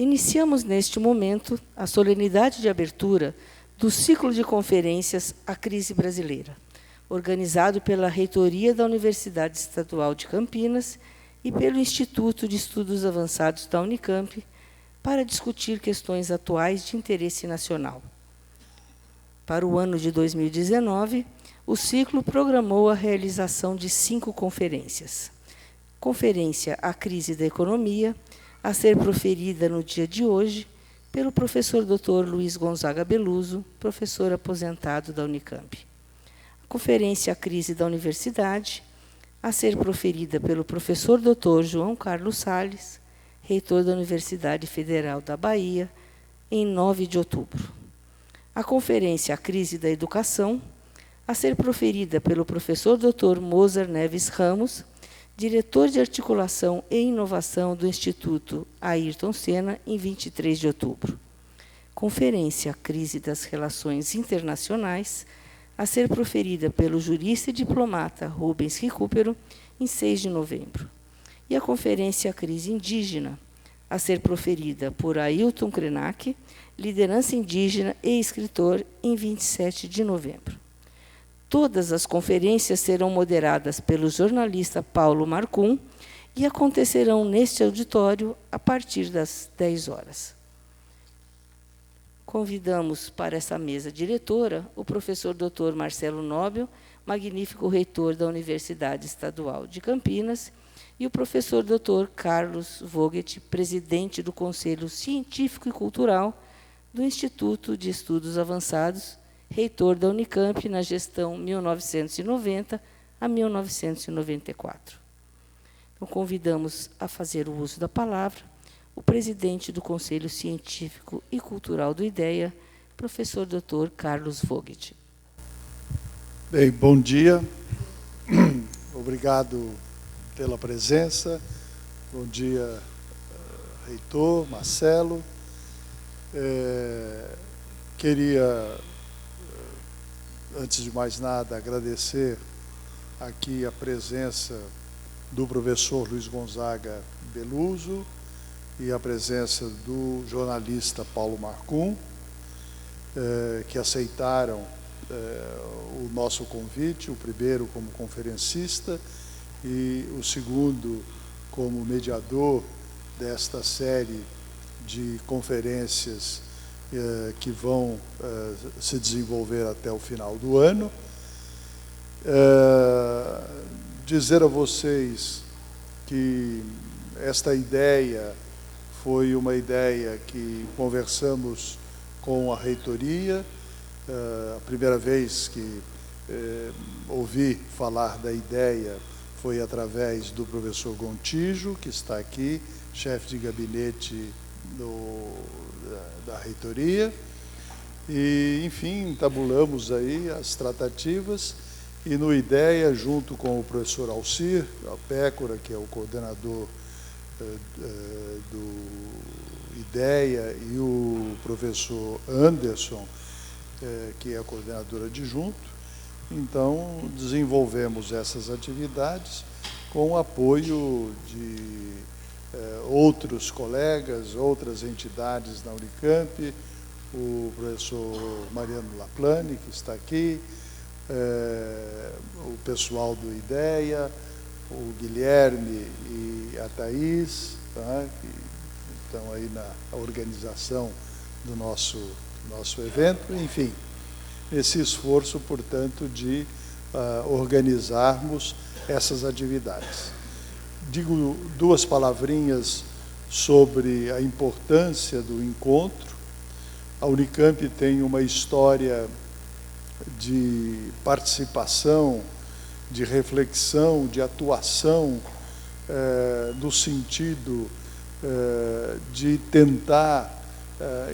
Iniciamos neste momento a solenidade de abertura do ciclo de conferências A Crise Brasileira, organizado pela Reitoria da Universidade Estadual de Campinas e pelo Instituto de Estudos Avançados da Unicamp, para discutir questões atuais de interesse nacional. Para o ano de 2019, o ciclo programou a realização de 5 conferências. Conferência A Crise da Economia, a ser proferida no dia de hoje pelo professor Dr. Luiz Gonzaga Beluso, professor aposentado da Unicamp. A Conferência A Crise da Universidade, a ser proferida pelo professor Dr. João Carlos Salles, reitor da Universidade Federal da Bahia, em 9 de outubro. A Conferência A Crise da Educação, a ser proferida pelo professor Dr. Mozart Neves Ramos, diretor de Articulação e Inovação do Instituto Ayrton Senna, em 23 de outubro. Conferência A Crise das Relações Internacionais, a ser proferida pelo jurista e diplomata Rubens Recupero, em 6 de novembro. E a Conferência A Crise Indígena, a ser proferida por Ailton Krenak, liderança indígena e escritor, em 27 de novembro. Todas as conferências serão moderadas pelo jornalista Paulo Marcum e acontecerão neste auditório a partir das 10 horas. Convidamos para essa mesa diretora o professor Dr. Marcelo Nobel, magnífico reitor da Universidade Estadual de Campinas, e o professor Dr. Carlos Vogt, presidente do Conselho Científico e Cultural do Instituto de Estudos Avançados, reitor da Unicamp na gestão 1990 a 1994. Então, convidamos a fazer o uso da palavra o presidente do Conselho Científico e Cultural do IDEA, professor Dr. Carlos Vogt. Bem, bom dia. Obrigado pela presença. Bom dia, reitor Marcelo. Queria, antes de mais nada, agradecer aqui a presença do professor Luiz Gonzaga Beluso e a presença do jornalista Paulo Marcum, que aceitaram o nosso convite, o primeiro como conferencista e o segundo como mediador desta série de conferências que vão se desenvolver até o final do ano. Dizer a vocês que esta ideia foi uma ideia que conversamos com a reitoria. A primeira vez que ouvi falar da ideia foi através do professor Gontijo, que está aqui, chefe de gabinete da reitoria. E, enfim, tabulamos aí as tratativas e no IDEA, junto com o professor Alcir Pécora, que é o coordenador do IDEA, e o professor Anderson, que é a coordenadora adjunto. Então, desenvolvemos essas atividades com o apoio de outros colegas, outras entidades na Unicamp, o professor Mariano Laplane, que está aqui, o pessoal do IDEA, o Guilherme e a Thaís, tá, que estão aí na organização do nosso evento. Enfim, esse esforço, portanto, de organizarmos essas atividades. Digo 2 palavrinhas sobre a importância do encontro. A Unicamp tem uma história de participação, de reflexão, de atuação, no sentido de tentar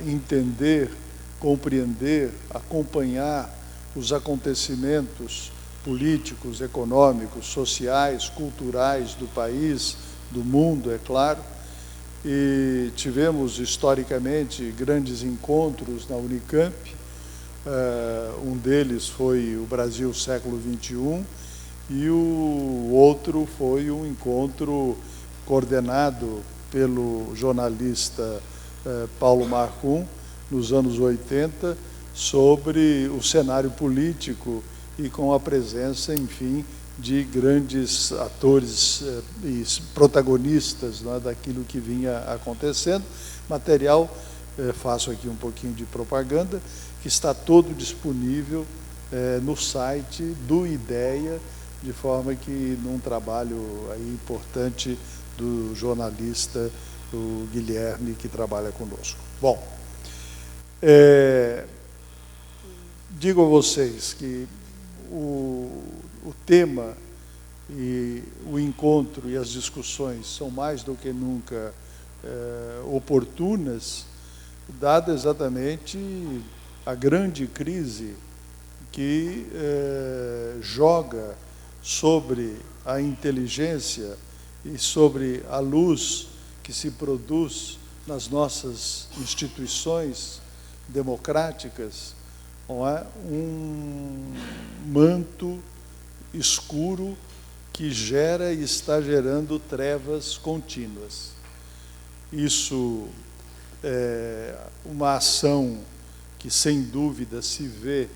entender, compreender, acompanhar os acontecimentos políticos, econômicos, sociais, culturais do país, do mundo, é claro. E tivemos, historicamente, grandes encontros na Unicamp. Um deles foi o Brasil Século XXI, e o outro foi um encontro coordenado pelo jornalista Paulo Marcum, nos anos 80, sobre o cenário político e com a presença, enfim, de grandes atores e protagonistas, né, daquilo que vinha acontecendo. Material, faço aqui um pouquinho de propaganda, que está todo disponível no site do IDEA, de forma que num trabalho aí importante do jornalista, o Guilherme, que trabalha conosco. Bom, digo a vocês que o tema e o encontro e as discussões são mais do que nunca oportunas, dada exatamente a grande crise que joga sobre a inteligência e sobre a luz que se produz nas nossas instituições democráticas, não é? Um manto escuro que gera e está gerando trevas contínuas. Isso é uma ação que, sem dúvida, se vê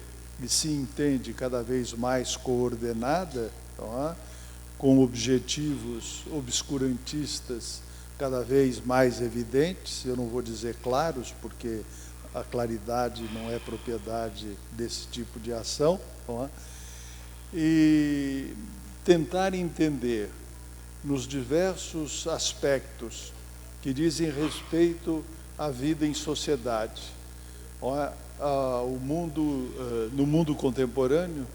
e se entende cada vez mais coordenada, não é? Com objetivos obscurantistas cada vez mais evidentes. Eu não vou dizer claros, porque a claridade não é propriedade desse tipo de ação, não é? E tentar entender nos diversos aspectos que dizem respeito à vida em sociedade. Não é? No mundo contemporâneo,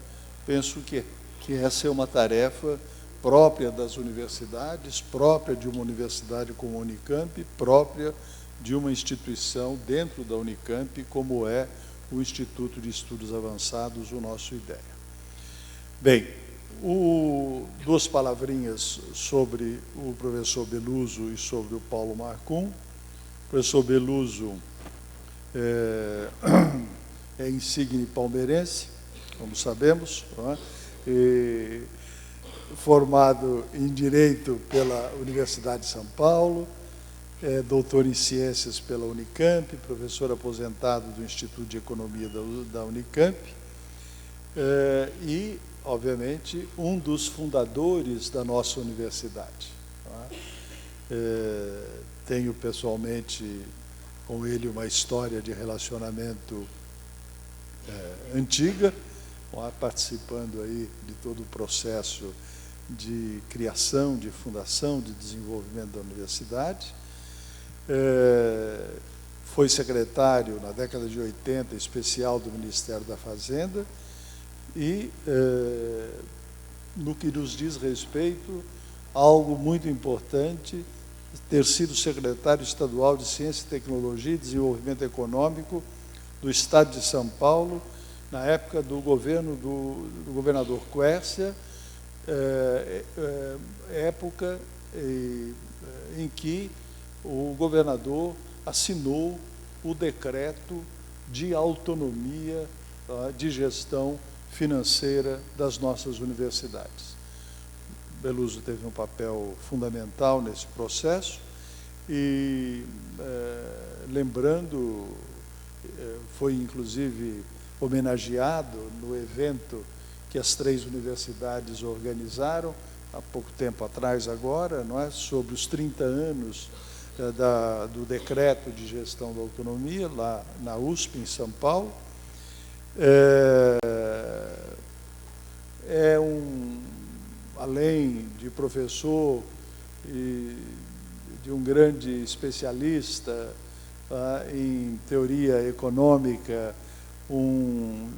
penso que essa é uma tarefa própria das universidades, própria de uma universidade como a Unicamp, própria de uma instituição dentro da Unicamp, como é o Instituto de Estudos Avançados, o nosso IDEA. Bem, duas palavrinhas sobre o professor Beluso e sobre o Paulo Marcum. O professor Beluso é insigne palmeirense, como sabemos, não é? Formado em Direito pela Universidade de São Paulo, doutor em Ciências pela Unicamp, professor aposentado do Instituto de Economia da Unicamp, e, obviamente, um dos fundadores da nossa universidade. Tenho, pessoalmente, com ele uma história de relacionamento antiga, participando aí de todo o processo de criação, de fundação, de desenvolvimento da universidade. Foi secretário, na década de 80, especial do Ministério da Fazenda e, no que nos diz respeito, algo muito importante, ter sido secretário estadual de Ciência, Tecnologia e Desenvolvimento Econômico do Estado de São Paulo, na época do governo do governador Quércia, época em que o governador assinou o decreto de autonomia de gestão financeira das nossas universidades. Beluso teve um papel fundamental nesse processo e, lembrando, foi inclusive homenageado no evento que as 3 universidades organizaram, há pouco tempo atrás agora, não é? Sobre os 30 anos do decreto de gestão da autonomia, lá na USP, em São Paulo. Além de professor e de um grande especialista em teoria econômica, um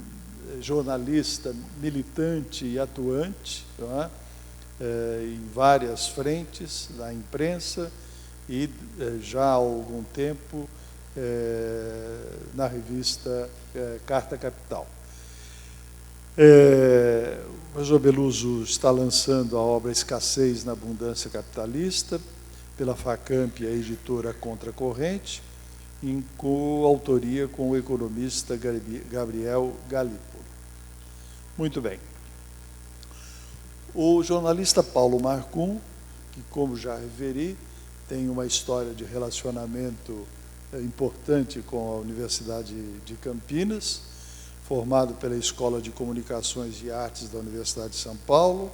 jornalista militante e atuante, em várias frentes da imprensa e já há algum tempo na revista Carta Capital. O professor Beluso está lançando a obra Escassez na Abundância Capitalista, pela Facamp, a editora Contracorrente, em coautoria com o economista Gabriel Galípolo. Muito bem. O jornalista Paulo Marcum, que, como já referi, tem uma história de relacionamento importante com a Universidade de Campinas, formado pela Escola de Comunicações e Artes da Universidade de São Paulo,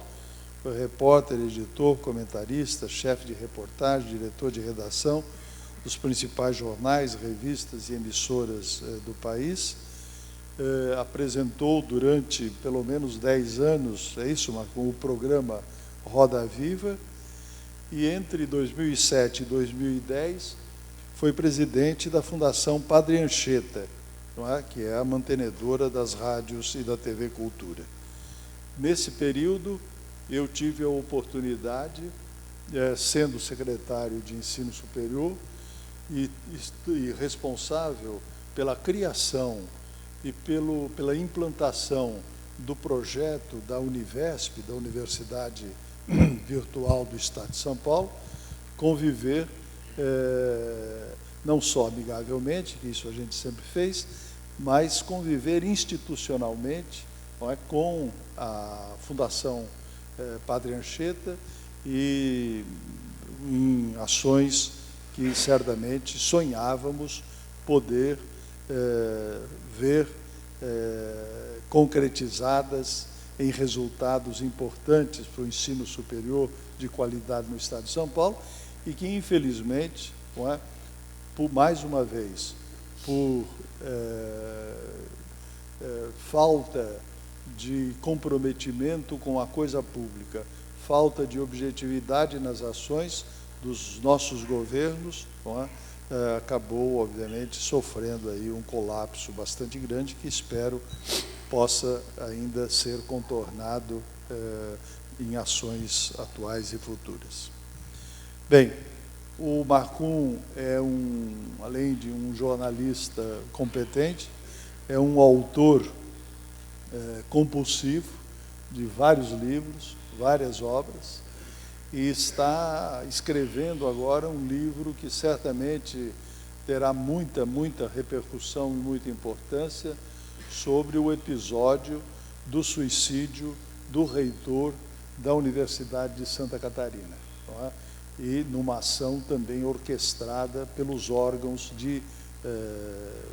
foi repórter, editor, comentarista, chefe de reportagem, diretor de redação dos principais jornais, revistas e emissoras do país. Apresentou durante pelo menos 10 anos, é isso, Marcon, o programa Roda Viva, e entre 2007 e 2010 foi presidente da Fundação Padre Anchieta, não é? Que é a mantenedora das rádios e da TV Cultura. Nesse período, eu tive a oportunidade, sendo secretário de Ensino Superior e responsável pela criação e pela implantação do projeto da Univesp, da Universidade Virtual do Estado de São Paulo, conviver não só amigavelmente, que isso a gente sempre fez, mas conviver institucionalmente, não é, com a Fundação Padre Anchieta e em ações que certamente sonhávamos poder ver concretizadas em resultados importantes para o ensino superior de qualidade no Estado de São Paulo e que, infelizmente, não é, por mais uma vez, por falta de comprometimento com a coisa pública, falta de objetividade nas ações dos nossos governos, não é, acabou, obviamente, sofrendo aí um colapso bastante grande que espero possa ainda ser contornado em ações atuais e futuras. Bem, o Marcum é além de um jornalista competente, é um autor compulsivo de vários livros, várias obras, e está escrevendo agora um livro que certamente terá muita repercussão e muita importância sobre o episódio do suicídio do reitor da Universidade de Santa Catarina, não é? E numa ação também orquestrada pelos órgãos de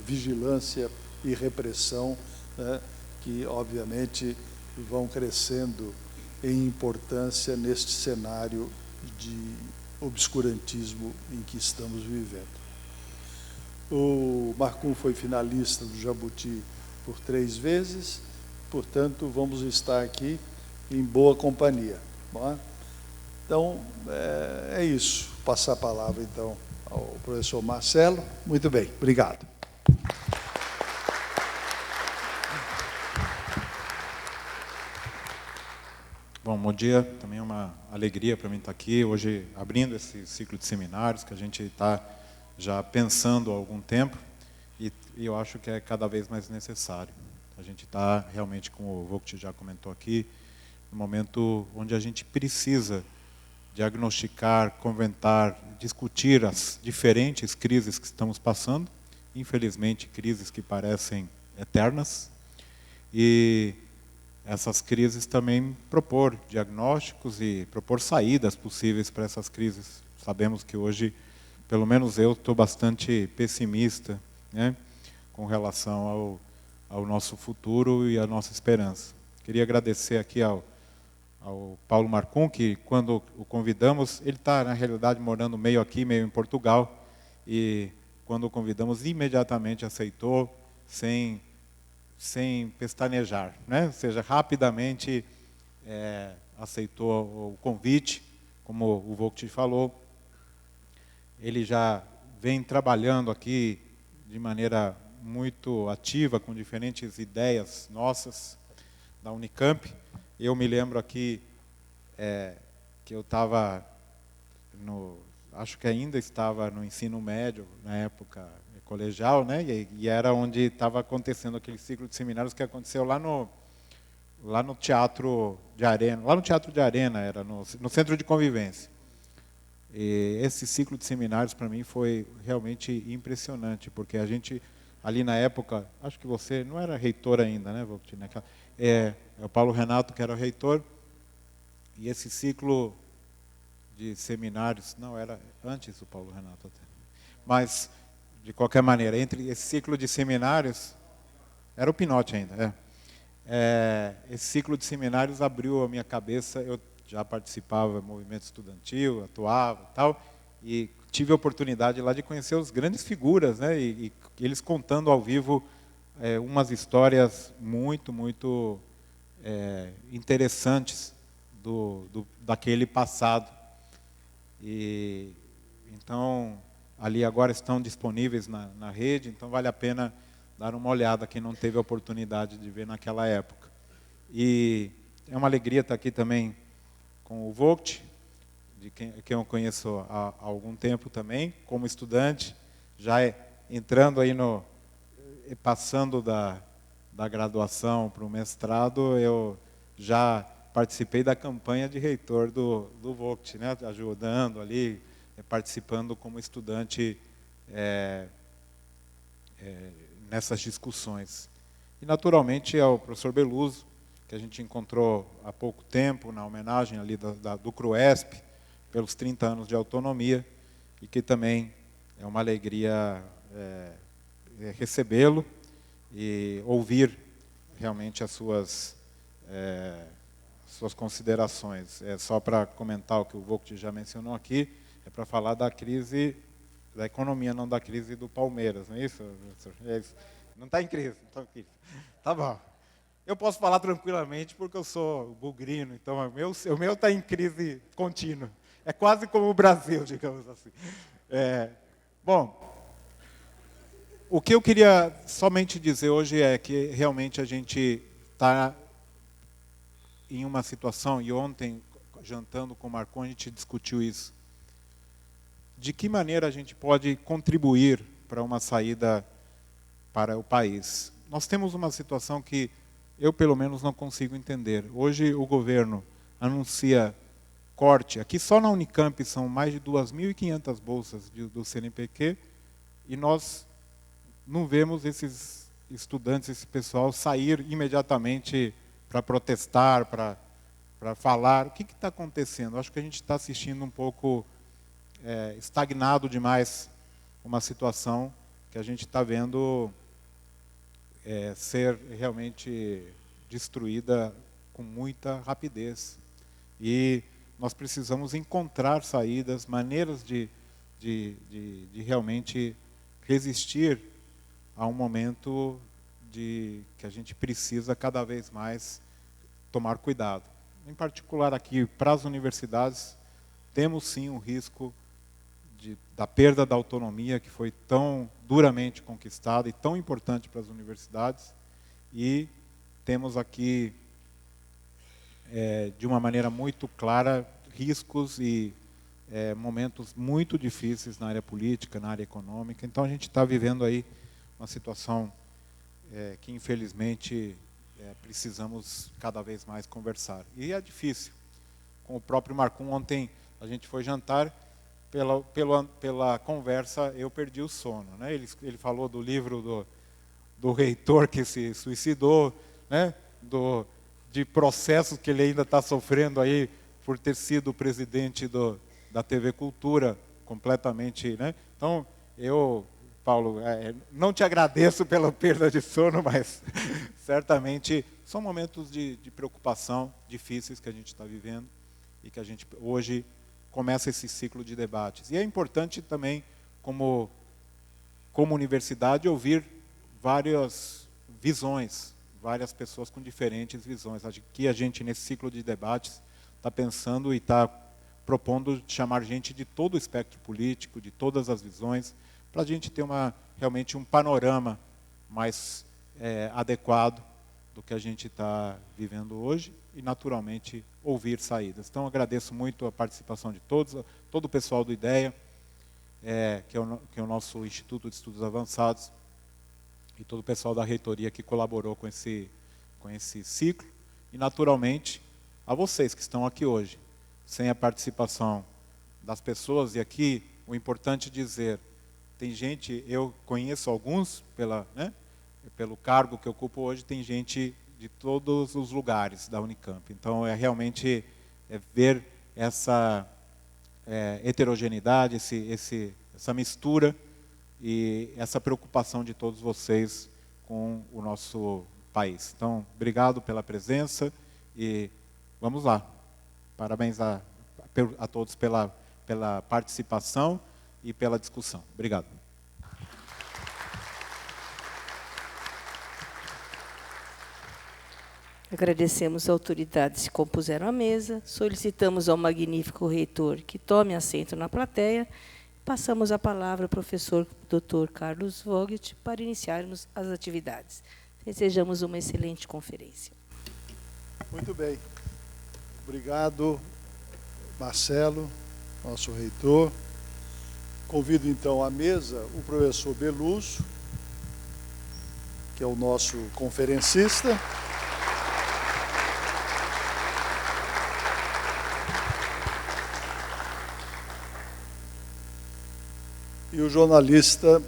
vigilância e repressão, né, que, obviamente, vão crescendo em importância neste cenário de obscurantismo em que estamos vivendo. O Marcum foi finalista do Jabuti por 3 vezes, portanto, vamos estar aqui em boa companhia. Não é? Então, é isso. Passar a palavra, então, ao professor Marcelo. Muito bem, obrigado. Bom dia. Também é uma alegria para mim estar aqui, hoje abrindo esse ciclo de seminários que a gente está já pensando há algum tempo e eu acho que é cada vez mais necessário. A gente está realmente, como o Vogt já comentou aqui, no momento onde a gente precisa diagnosticar, comentar, discutir as diferentes crises que estamos passando, infelizmente crises que parecem eternas, e essas crises também propor diagnósticos e propor saídas possíveis para essas crises. Sabemos que hoje, pelo menos eu, estou bastante pessimista, né, com relação ao nosso futuro e à nossa esperança. Queria agradecer aqui ao Paulo Marcum, que quando o convidamos, ele está, na realidade, morando meio aqui, meio em Portugal, e quando o convidamos, imediatamente aceitou, sem pestanejar, né? Ou seja, rapidamente aceitou o convite, como o Vogt falou. Ele já vem trabalhando aqui de maneira muito ativa, com diferentes ideias nossas, da Unicamp. Eu me lembro aqui que eu estava, acho que ainda estava no ensino médio, na época colegial, né? E era onde estava acontecendo aquele ciclo de seminários que aconteceu lá no Teatro de Arena. Lá no Teatro de Arena, era no Centro de Convivência. E esse ciclo de seminários, para mim, foi realmente impressionante, porque a gente, ali na época, acho que você não era reitor ainda, né, Vogt? É o Paulo Renato que era o reitor, e esse ciclo de seminários, não, era antes do Paulo Renato até, mas de qualquer maneira, entre esse ciclo de seminários, era o Pinote ainda, esse ciclo de seminários abriu a minha cabeça. Eu já participava do movimento estudantil, atuava e tal, e tive a oportunidade lá de conhecer as grandes figuras, né, e eles contando ao vivo umas histórias muito, muito interessantes daquele passado. E então, ali agora estão disponíveis na rede, então vale a pena dar uma olhada quem não teve a oportunidade de ver naquela época. E é uma alegria estar aqui também com o Vogt, de quem eu conheço há algum tempo também, como estudante, já entrando aí passando da graduação para o mestrado, eu já participei da campanha de reitor do Vogt, né, ajudando ali, participando como estudante nessas discussões. E, naturalmente, ao professor Beluso, que a gente encontrou há pouco tempo, na homenagem ali do CRUESP, pelos 30 anos de autonomia, e que também é uma alegria recebê-lo e ouvir realmente as suas considerações. Só para comentar o que o Vogt já mencionou aqui, é para falar da crise da economia, não da crise do Palmeiras, não é isso? É isso. Não está em crise, não está em crise. Tá bom. Eu posso falar tranquilamente porque eu sou bugrino, então o meu está em crise contínua. É quase como o Brasil, digamos assim. Bom, o que eu queria somente dizer hoje é que realmente a gente está em uma situação, e ontem, jantando com o Marcon, a gente discutiu isso. De que maneira a gente pode contribuir para uma saída para o país? Nós temos uma situação que eu, pelo menos, não consigo entender. Hoje o governo anuncia corte. Aqui só na Unicamp são mais de 2.500 bolsas do CNPq, e nós não vemos esses estudantes, esse pessoal, sair imediatamente para protestar, para falar. O que está acontecendo? Acho que a gente está assistindo um pouco estagnado demais uma situação que a gente está vendo ser realmente destruída com muita rapidez. E nós precisamos encontrar saídas, maneiras de realmente resistir a um momento que a gente precisa cada vez mais tomar cuidado. Em particular aqui, para as universidades, temos sim um risco da perda da autonomia, que foi tão duramente conquistada e tão importante para as universidades, e temos aqui, de uma maneira muito clara, riscos e momentos muito difíceis na área política, na área econômica. Então a gente está vivendo aí uma situação que, infelizmente, precisamos cada vez mais conversar. E é difícil. Com o próprio Marcon, ontem a gente foi jantar, pela conversa eu perdi o sono, né? Ele falou do livro do reitor que se suicidou, né? De processos que ele ainda está sofrendo aí por ter sido presidente da TV Cultura, completamente, né? Então, Paulo, não te agradeço pela perda de sono, mas certamente são momentos de preocupação difíceis que a gente está vivendo e que a gente hoje começa esse ciclo de debates. E é importante também, como universidade, ouvir várias visões, várias pessoas com diferentes visões. Aqui a gente, nesse ciclo de debates, está pensando e está propondo chamar gente de todo o espectro político, de todas as visões, para a gente ter realmente um panorama mais adequado do que a gente está vivendo hoje e, naturalmente, ouvir saídas. Então, agradeço muito a participação de todos, todo o pessoal do IDEA, que é o nosso Instituto de Estudos Avançados, e todo o pessoal da reitoria que colaborou com esse ciclo, e, naturalmente, a vocês que estão aqui hoje. Sem a participação das pessoas, e aqui o importante dizer, tem gente, eu conheço alguns, pelo cargo que eu ocupo hoje, tem gente de todos os lugares da Unicamp. Então, realmente ver essa heterogeneidade, essa mistura, e essa preocupação de todos vocês com o nosso país. Então, obrigado pela presença e vamos lá. Parabéns a todos pela participação e pela discussão. Obrigado. Agradecemos às autoridades que se compuseram à mesa, solicitamos ao magnífico reitor que tome assento na plateia. Passamos a palavra ao professor Dr. Carlos Vogt para iniciarmos as atividades. Desejamos uma excelente conferência. Muito bem. Obrigado, Marcelo, nosso reitor. Convido, então, à mesa o professor Beluso, que é o nosso conferencista. E o jornalista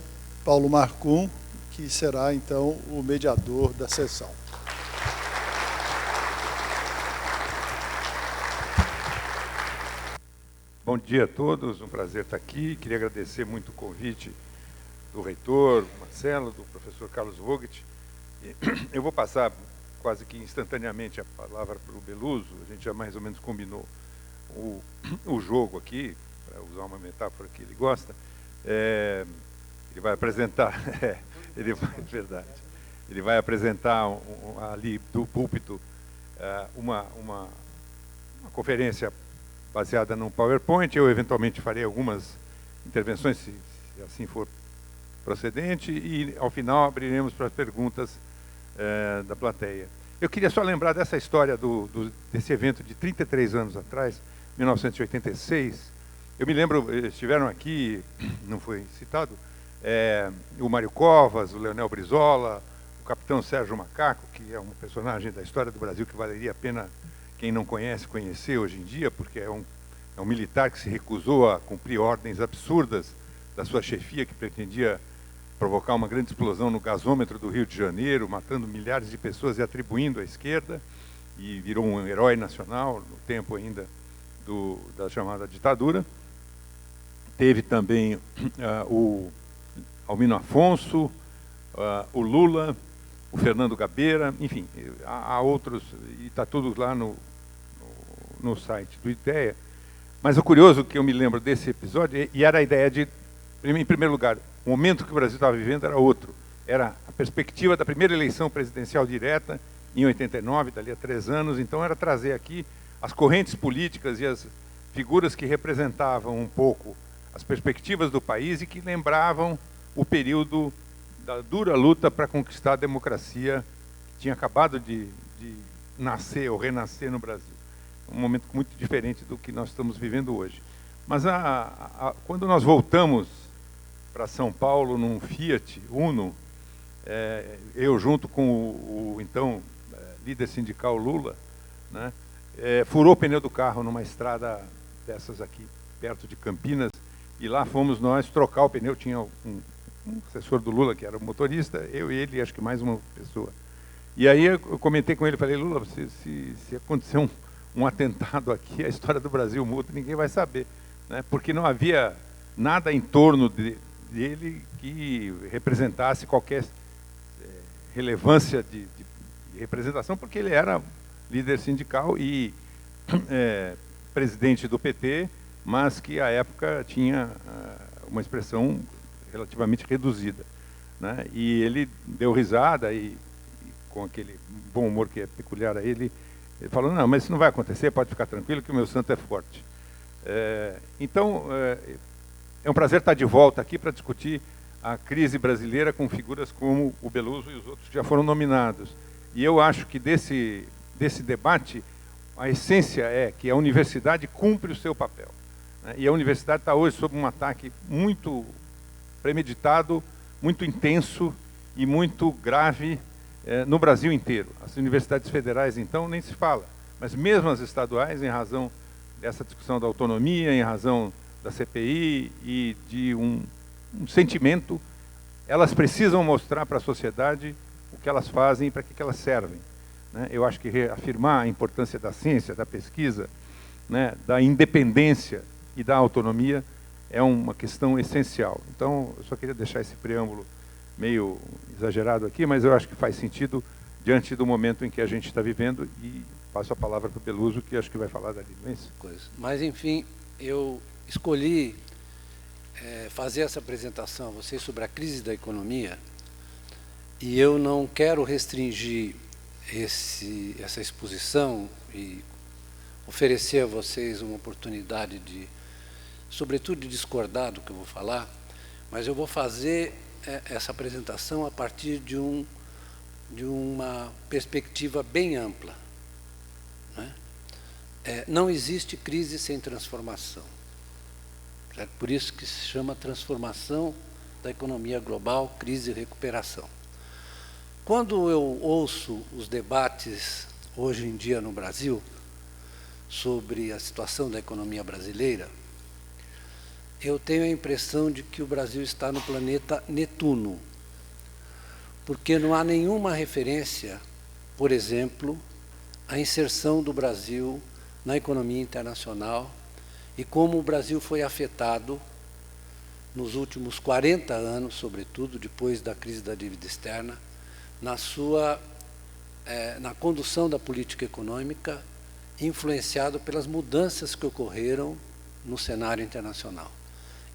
Paulo Marcum, que será, então, o mediador da sessão. Bom dia a todos, um prazer estar aqui. Queria agradecer muito o convite do reitor, Marcelo, do professor Carlos Vogt. Eu vou passar quase que instantaneamente a palavra para o Beluso. A gente já mais ou menos combinou o jogo aqui, para usar uma metáfora que ele gosta. Ele vai apresentar, ele vai apresentar ali do púlpito uma conferência baseada num PowerPoint. Eu eventualmente farei algumas intervenções, se assim for procedente, e ao final abriremos para as perguntas da plateia. Eu queria só lembrar dessa história desse evento de 33 anos atrás, 1986. Eu me lembro, estiveram aqui, não foi citado, o Mário Covas, o Leonel Brizola, o capitão Sérgio Macaco, que é um personagem da história do Brasil que valeria a pena quem não conhece conhecer hoje em dia, porque é um militar que se recusou a cumprir ordens absurdas da sua chefia, que pretendia provocar uma grande explosão no gasômetro do Rio de Janeiro, matando milhares de pessoas e atribuindo à esquerda, e virou um herói nacional no tempo ainda da chamada ditadura. Teve também o Almino Afonso, o Lula, o Fernando Gabeira, enfim, há outros, e está tudo lá no site do IDEA. Mas o curioso que eu me lembro desse episódio, e era a ideia de, em primeiro lugar, o momento que o Brasil estava vivendo era outro. Era a perspectiva da primeira eleição presidencial direta, em 89, dali a 3 anos. Então era trazer aqui as correntes políticas e as figuras que representavam um pouco as perspectivas do país e que lembravam o período da dura luta para conquistar a democracia que tinha acabado de nascer ou renascer no Brasil. Um momento muito diferente do que nós estamos vivendo hoje. Mas quando nós voltamos para São Paulo num Fiat Uno, eu junto com o então líder sindical Lula, né, furou o pneu do carro numa estrada dessas aqui, perto de Campinas, e lá fomos nós trocar o pneu. Tinha um assessor do Lula, que era o motorista, eu e ele, acho que mais uma pessoa. E aí eu comentei com ele, falei, Lula, se acontecer um atentado aqui, a história do Brasil muda, ninguém vai saber, né? Porque não havia nada em torno dele que representasse qualquer relevância de representação, porque ele era líder sindical e presidente do PT, mas que à época tinha uma expressão relativamente reduzida, né? E ele deu risada e com aquele bom humor que é peculiar a ele falou, não, mas isso não vai acontecer, pode ficar tranquilo que o meu santo é forte. Então, é um prazer estar de volta aqui para discutir a crise brasileira com figuras como o Beluso e os outros que já foram nominados. E eu acho que desse debate, a essência é que a universidade cumpre o seu papel, né? E a universidade está hoje sob um ataque muito premeditado, muito intenso e muito grave no Brasil inteiro. As universidades federais, então, nem se fala, mas mesmo as estaduais, em razão dessa discussão da autonomia, em razão da CPI e de um sentimento, elas precisam mostrar para a sociedade o que elas fazem e para que elas servem, né? Eu acho que reafirmar a importância da ciência, da pesquisa, né, da independência e da autonomia é uma questão essencial. Então, eu só queria deixar esse preâmbulo meio exagerado aqui, mas eu acho que faz sentido diante do momento em que a gente está vivendo, e passo a palavra para o Beluso, que acho que vai falar dali, não é isso? Mas, enfim, eu escolhi fazer essa apresentação a vocês sobre a crise da economia, e eu não quero restringir essa exposição e oferecer a vocês uma oportunidade de, sobretudo, de discordar do que eu vou falar, mas eu vou fazer essa apresentação a partir de uma perspectiva bem ampla. Né? Não existe crise sem transformação. Certo? Por isso que se chama transformação da economia global, crise e recuperação. Quando eu ouço os debates hoje em dia no Brasil sobre a situação da economia brasileira, eu tenho a impressão de que o Brasil está no planeta Netuno, porque não há nenhuma referência, por exemplo, à inserção do Brasil na economia internacional e como o Brasil foi afetado nos últimos 40 anos, sobretudo depois da crise da dívida externa, na condução da política econômica, influenciado pelas mudanças que ocorreram no cenário internacional.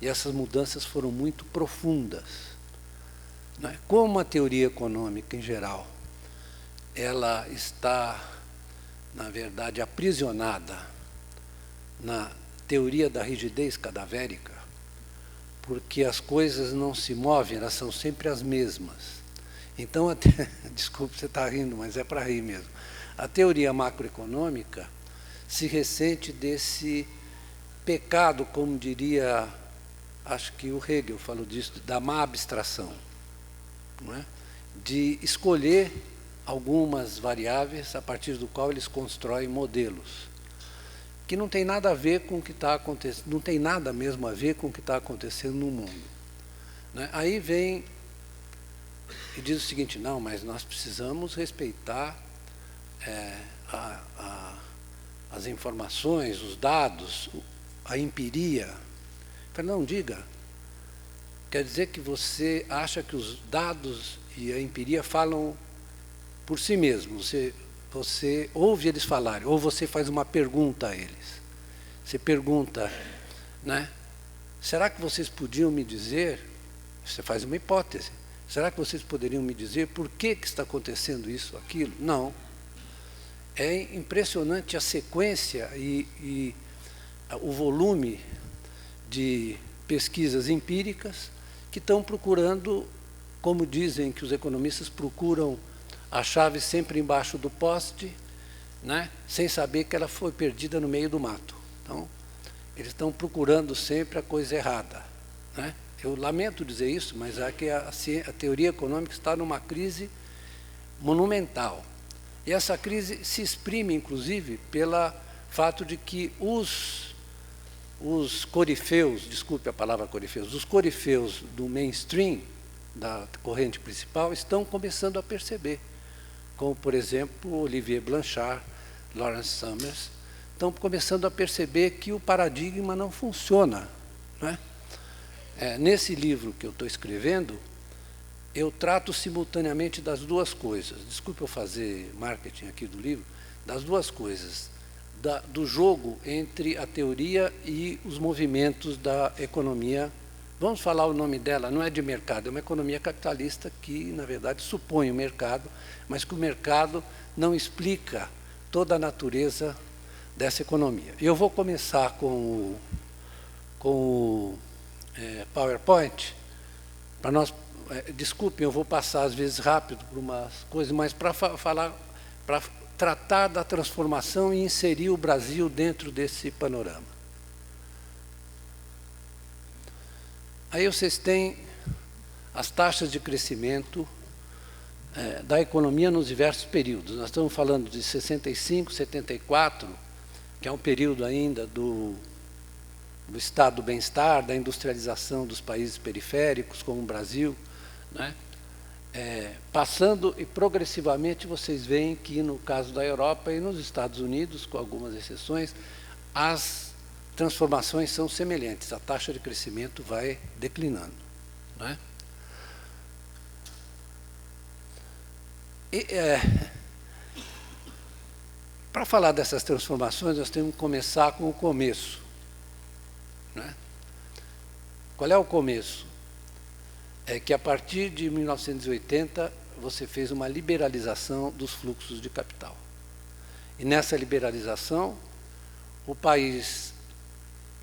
E essas mudanças foram muito profundas. Né? Como a teoria econômica, em geral, ela está, na verdade, aprisionada na teoria da rigidez cadavérica, porque as coisas não se movem, elas são sempre as mesmas. Então, desculpe, você está rindo, mas é para rir mesmo. A teoria macroeconômica se ressente desse pecado, como diria, acho que o Hegel falou disso, da má abstração, não é? De escolher algumas variáveis a partir do qual eles constroem modelos, que não tem nada a ver com o que está acontecendo, não tem nada mesmo a ver com o que está acontecendo no mundo. Né? Aí vem e diz o seguinte: não, mas nós precisamos respeitar as informações, os dados, a empiria. Eu falei, não, diga. Quer dizer que você acha que os dados e a empiria falam por si mesmos. Você ouve eles falarem, ou você faz uma pergunta a eles. Você pergunta, né? Será que vocês podiam me dizer? Você faz uma hipótese. Será que vocês poderiam me dizer por que está acontecendo isso, aquilo? Não. É impressionante a sequência e o volume de pesquisas empíricas que estão procurando, como dizem que os economistas procuram a chave sempre embaixo do poste, né, sem saber que ela foi perdida no meio do mato. Então, eles estão procurando sempre a coisa errada. Né? Eu lamento dizer isso, mas é que a teoria econômica está numa crise monumental. E essa crise se exprime, inclusive, pelo fato de que os corifeus, desculpe a palavra corifeus, os corifeus do mainstream, da corrente principal, estão começando a perceber, como, por exemplo, Olivier Blanchard, Lawrence Summers, estão começando a perceber que o paradigma não funciona. Né? Nesse livro que eu estou escrevendo, eu trato simultaneamente das duas coisas. Desculpe eu fazer marketing aqui do livro, das duas coisas. Do jogo entre a teoria e os movimentos da economia. Vamos falar o nome dela, não é de mercado, é uma economia capitalista que, na verdade, supõe o mercado, mas que o mercado não explica toda a natureza dessa economia. Eu vou começar com o PowerPoint, para nós, desculpem, eu vou passar às vezes rápido por umas coisas, mas para tratar da transformação e inserir o Brasil dentro desse panorama. Aí vocês têm as taxas de crescimento da economia nos diversos períodos. Nós estamos falando de 65, 74, que é um período ainda do estado do bem-estar, da industrialização dos países periféricos, como o Brasil, né? Passando e progressivamente vocês veem que no caso da Europa e nos Estados Unidos, com algumas exceções, as transformações são semelhantes, a taxa de crescimento vai declinando, não é? Para falar dessas transformações, nós temos que começar com o começo, né? Qual é o começo? É que a partir de 1980 você fez uma liberalização dos fluxos de capital. E nessa liberalização, o país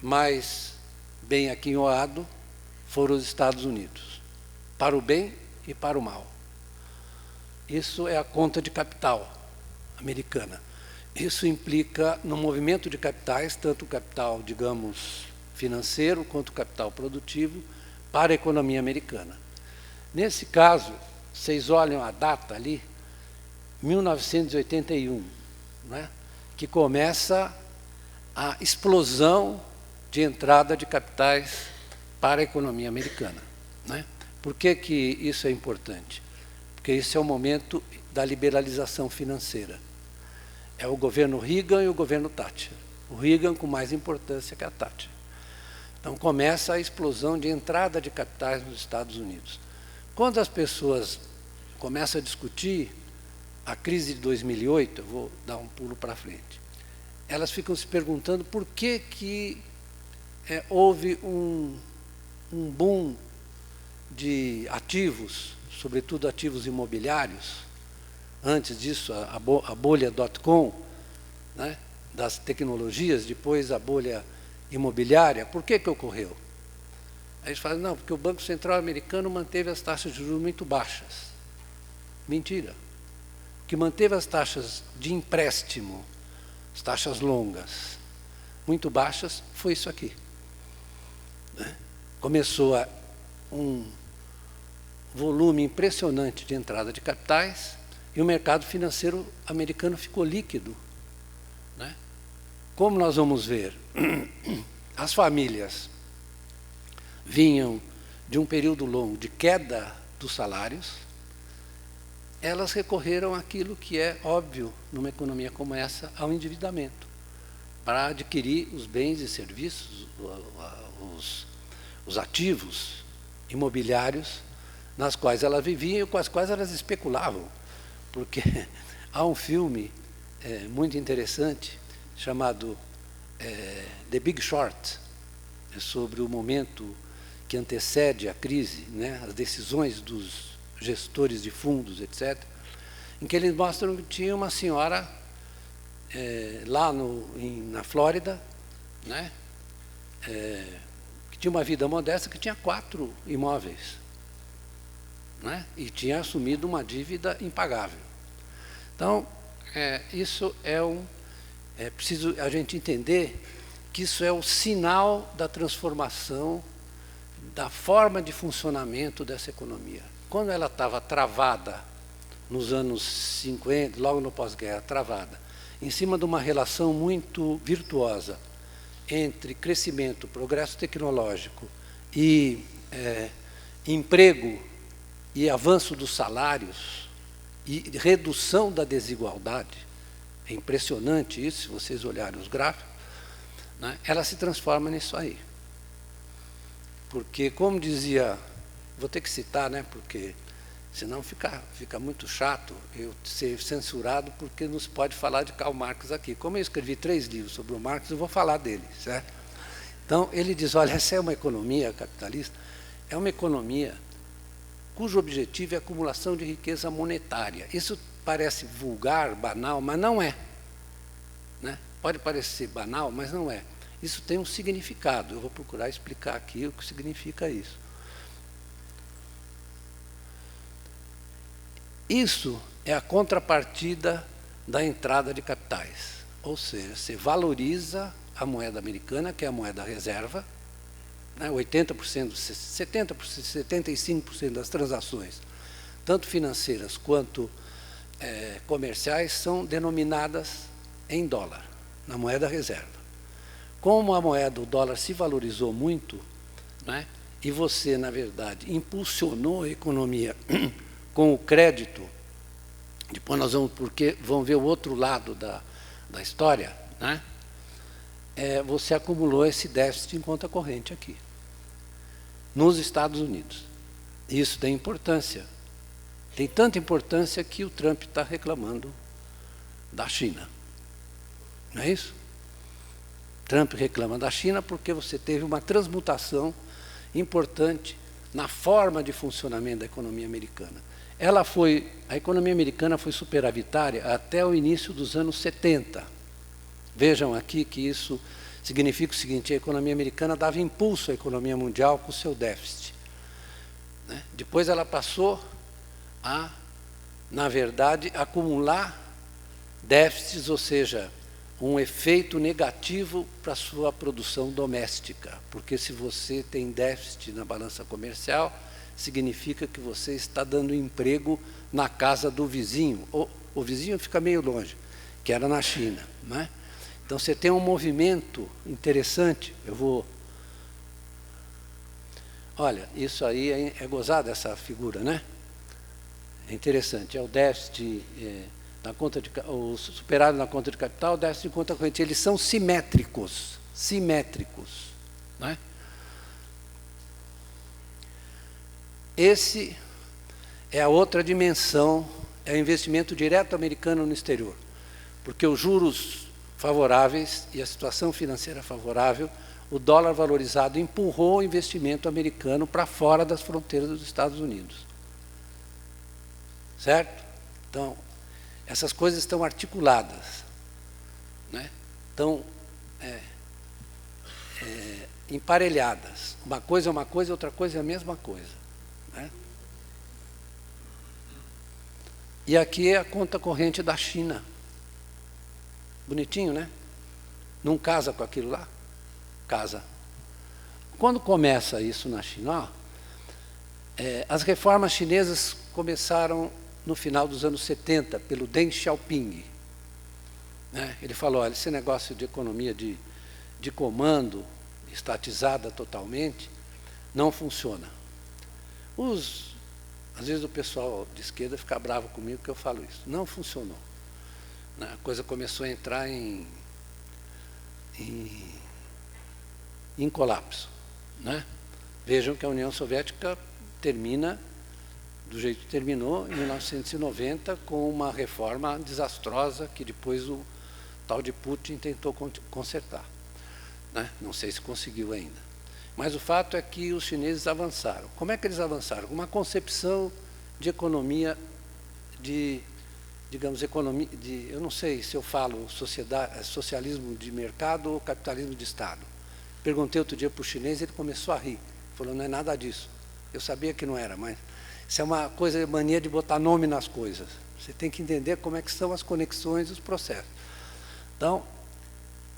mais bem aquinhoado foram os Estados Unidos, para o bem e para o mal. Isso é a conta de capital americana. Isso implica no movimento de capitais, tanto o capital, digamos, financeiro, quanto o capital produtivo, para a economia americana. Nesse caso, vocês olham a data ali, 1981, né, que começa a explosão de entrada de capitais para a economia americana, né? Por que que isso é importante? Porque isso é o momento da liberalização financeira. É o governo Reagan e o governo Thatcher. O Reagan com mais importância que a Thatcher. Então começa a explosão de entrada de capitais nos Estados Unidos. Quando as pessoas começam a discutir a crise de 2008, eu vou dar um pulo para frente, elas ficam se perguntando por que que houve um boom de ativos, sobretudo ativos imobiliários. Antes disso, a bolha .com, né, das tecnologias, depois a bolha imobiliária. Por que que ocorreu? Aí eles falam, não, porque o Banco Central americano manteve as taxas de juros muito baixas. Mentira. O que manteve as taxas de empréstimo, as taxas longas, muito baixas, foi isso aqui. Começou um volume impressionante de entrada de capitais e o mercado financeiro americano ficou líquido, né? Como nós vamos ver, as famílias vinham de um período longo de queda dos salários, elas recorreram àquilo que é óbvio numa economia como essa, ao endividamento, para adquirir os bens e serviços, os ativos imobiliários nas quais elas viviam e com as quais elas especulavam. Porque há um filme muito interessante chamado The Big Short, sobre o momento que antecede a crise, né, as decisões dos gestores de fundos, etc., em que eles mostram que tinha uma senhora lá na Flórida, né, que tinha uma vida modesta, que tinha 4 imóveis, né, e tinha assumido uma dívida impagável. Então, isso é preciso a gente entender que isso é o sinal da transformação da forma de funcionamento dessa economia. Quando ela estava travada nos anos 50, logo no pós-guerra, travada, em cima de uma relação muito virtuosa entre crescimento, progresso tecnológico e emprego e avanço dos salários e redução da desigualdade, é impressionante isso, se vocês olharem os gráficos, né, ela se transforma nisso aí. Porque, como dizia, vou ter que citar, né, porque senão fica muito chato eu ser censurado, porque não se pode falar de Karl Marx aqui. Como eu escrevi 3 livros sobre o Marx, eu vou falar dele, certo? Então, ele diz, olha, essa é uma economia capitalista, é uma economia cujo objetivo é a acumulação de riqueza monetária. Isso parece vulgar, banal, mas não é, né? Pode parecer banal, mas não é. Isso tem um significado. Eu vou procurar explicar aqui o que significa isso. Isso é a contrapartida da entrada de capitais. Ou seja, você valoriza a moeda americana, que é a moeda reserva, né, 80%, 70%, 75% das transações, tanto financeiras quanto comerciais, são denominadas em dólar, na moeda reserva. Como a moeda, o dólar se valorizou muito, né, e você, na verdade, impulsionou a economia com o crédito, depois nós vamos ver o outro lado da história, né, você acumulou esse déficit em conta corrente aqui, nos Estados Unidos. Isso tem importância. Tem tanta importância que o Trump está reclamando da China. Não é isso? Trump reclama da China porque você teve uma transmutação importante na forma de funcionamento da economia americana. A economia americana foi superavitária até o início dos anos 70. Vejam aqui que isso significa o seguinte: a economia americana dava impulso à economia mundial com o seu déficit. Né? Depois ela passou a, na verdade, acumular déficits, ou seja, um efeito negativo para a sua produção doméstica. Porque se você tem déficit na balança comercial, significa que você está dando emprego na casa do vizinho. O vizinho fica meio longe, que era na China. Né? Então você tem um movimento interessante. Olha, isso aí é gozado, essa figura, né? É interessante. É o déficit o superávit na conta de capital, o déficit de conta corrente. Eles são simétricos. Simétricos. Né? Esse é a outra dimensão, é o investimento direto americano no exterior. Porque os juros favoráveis e a situação financeira favorável, o dólar valorizado empurrou o investimento americano para fora das fronteiras dos Estados Unidos. Certo? Então, essas coisas estão articuladas. Né? Estão emparelhadas. Uma coisa é uma coisa, outra coisa é a mesma coisa. Né? E aqui é a conta corrente da China. Bonitinho, né? Não casa com aquilo lá? Casa. Quando começa isso na China, as reformas chinesas começaram no final dos anos 70, pelo Deng Xiaoping. Né? Ele falou, olha, esse negócio de economia de comando, estatizada totalmente, não funciona. Às vezes o pessoal de esquerda fica bravo comigo que eu falo isso. Não funcionou. Né? A coisa começou a entrar em colapso. Né? Vejam que a União Soviética termina do jeito que terminou, em 1990, com uma reforma desastrosa que depois o tal de Putin tentou consertar. Né? Não sei se conseguiu ainda. Mas o fato é que os chineses avançaram. Como é que eles avançaram? Uma concepção de economia, digamos, economia, eu não sei se eu falo socialismo de mercado ou capitalismo de Estado. Perguntei outro dia para o chinês, ele começou a rir. Falou, não é nada disso. Eu sabia que não era, mas isso é uma coisa, mania de botar nome nas coisas. Você tem que entender como é que são as conexões e os processos. Então,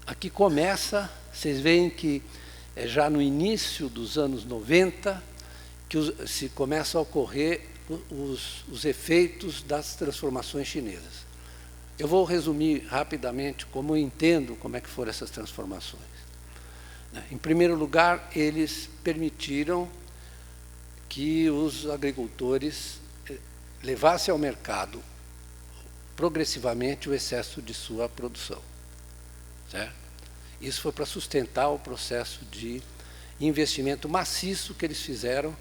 aqui começa, vocês veem que é já no início dos anos 90 que se começam a ocorrer os efeitos das transformações chinesas. Eu vou resumir rapidamente como eu entendo como é que foram essas transformações. Em primeiro lugar, eles permitiram que os agricultores levassem ao mercado progressivamente o excesso de sua produção. Certo? Isso foi para sustentar o processo de investimento maciço que eles fizeram.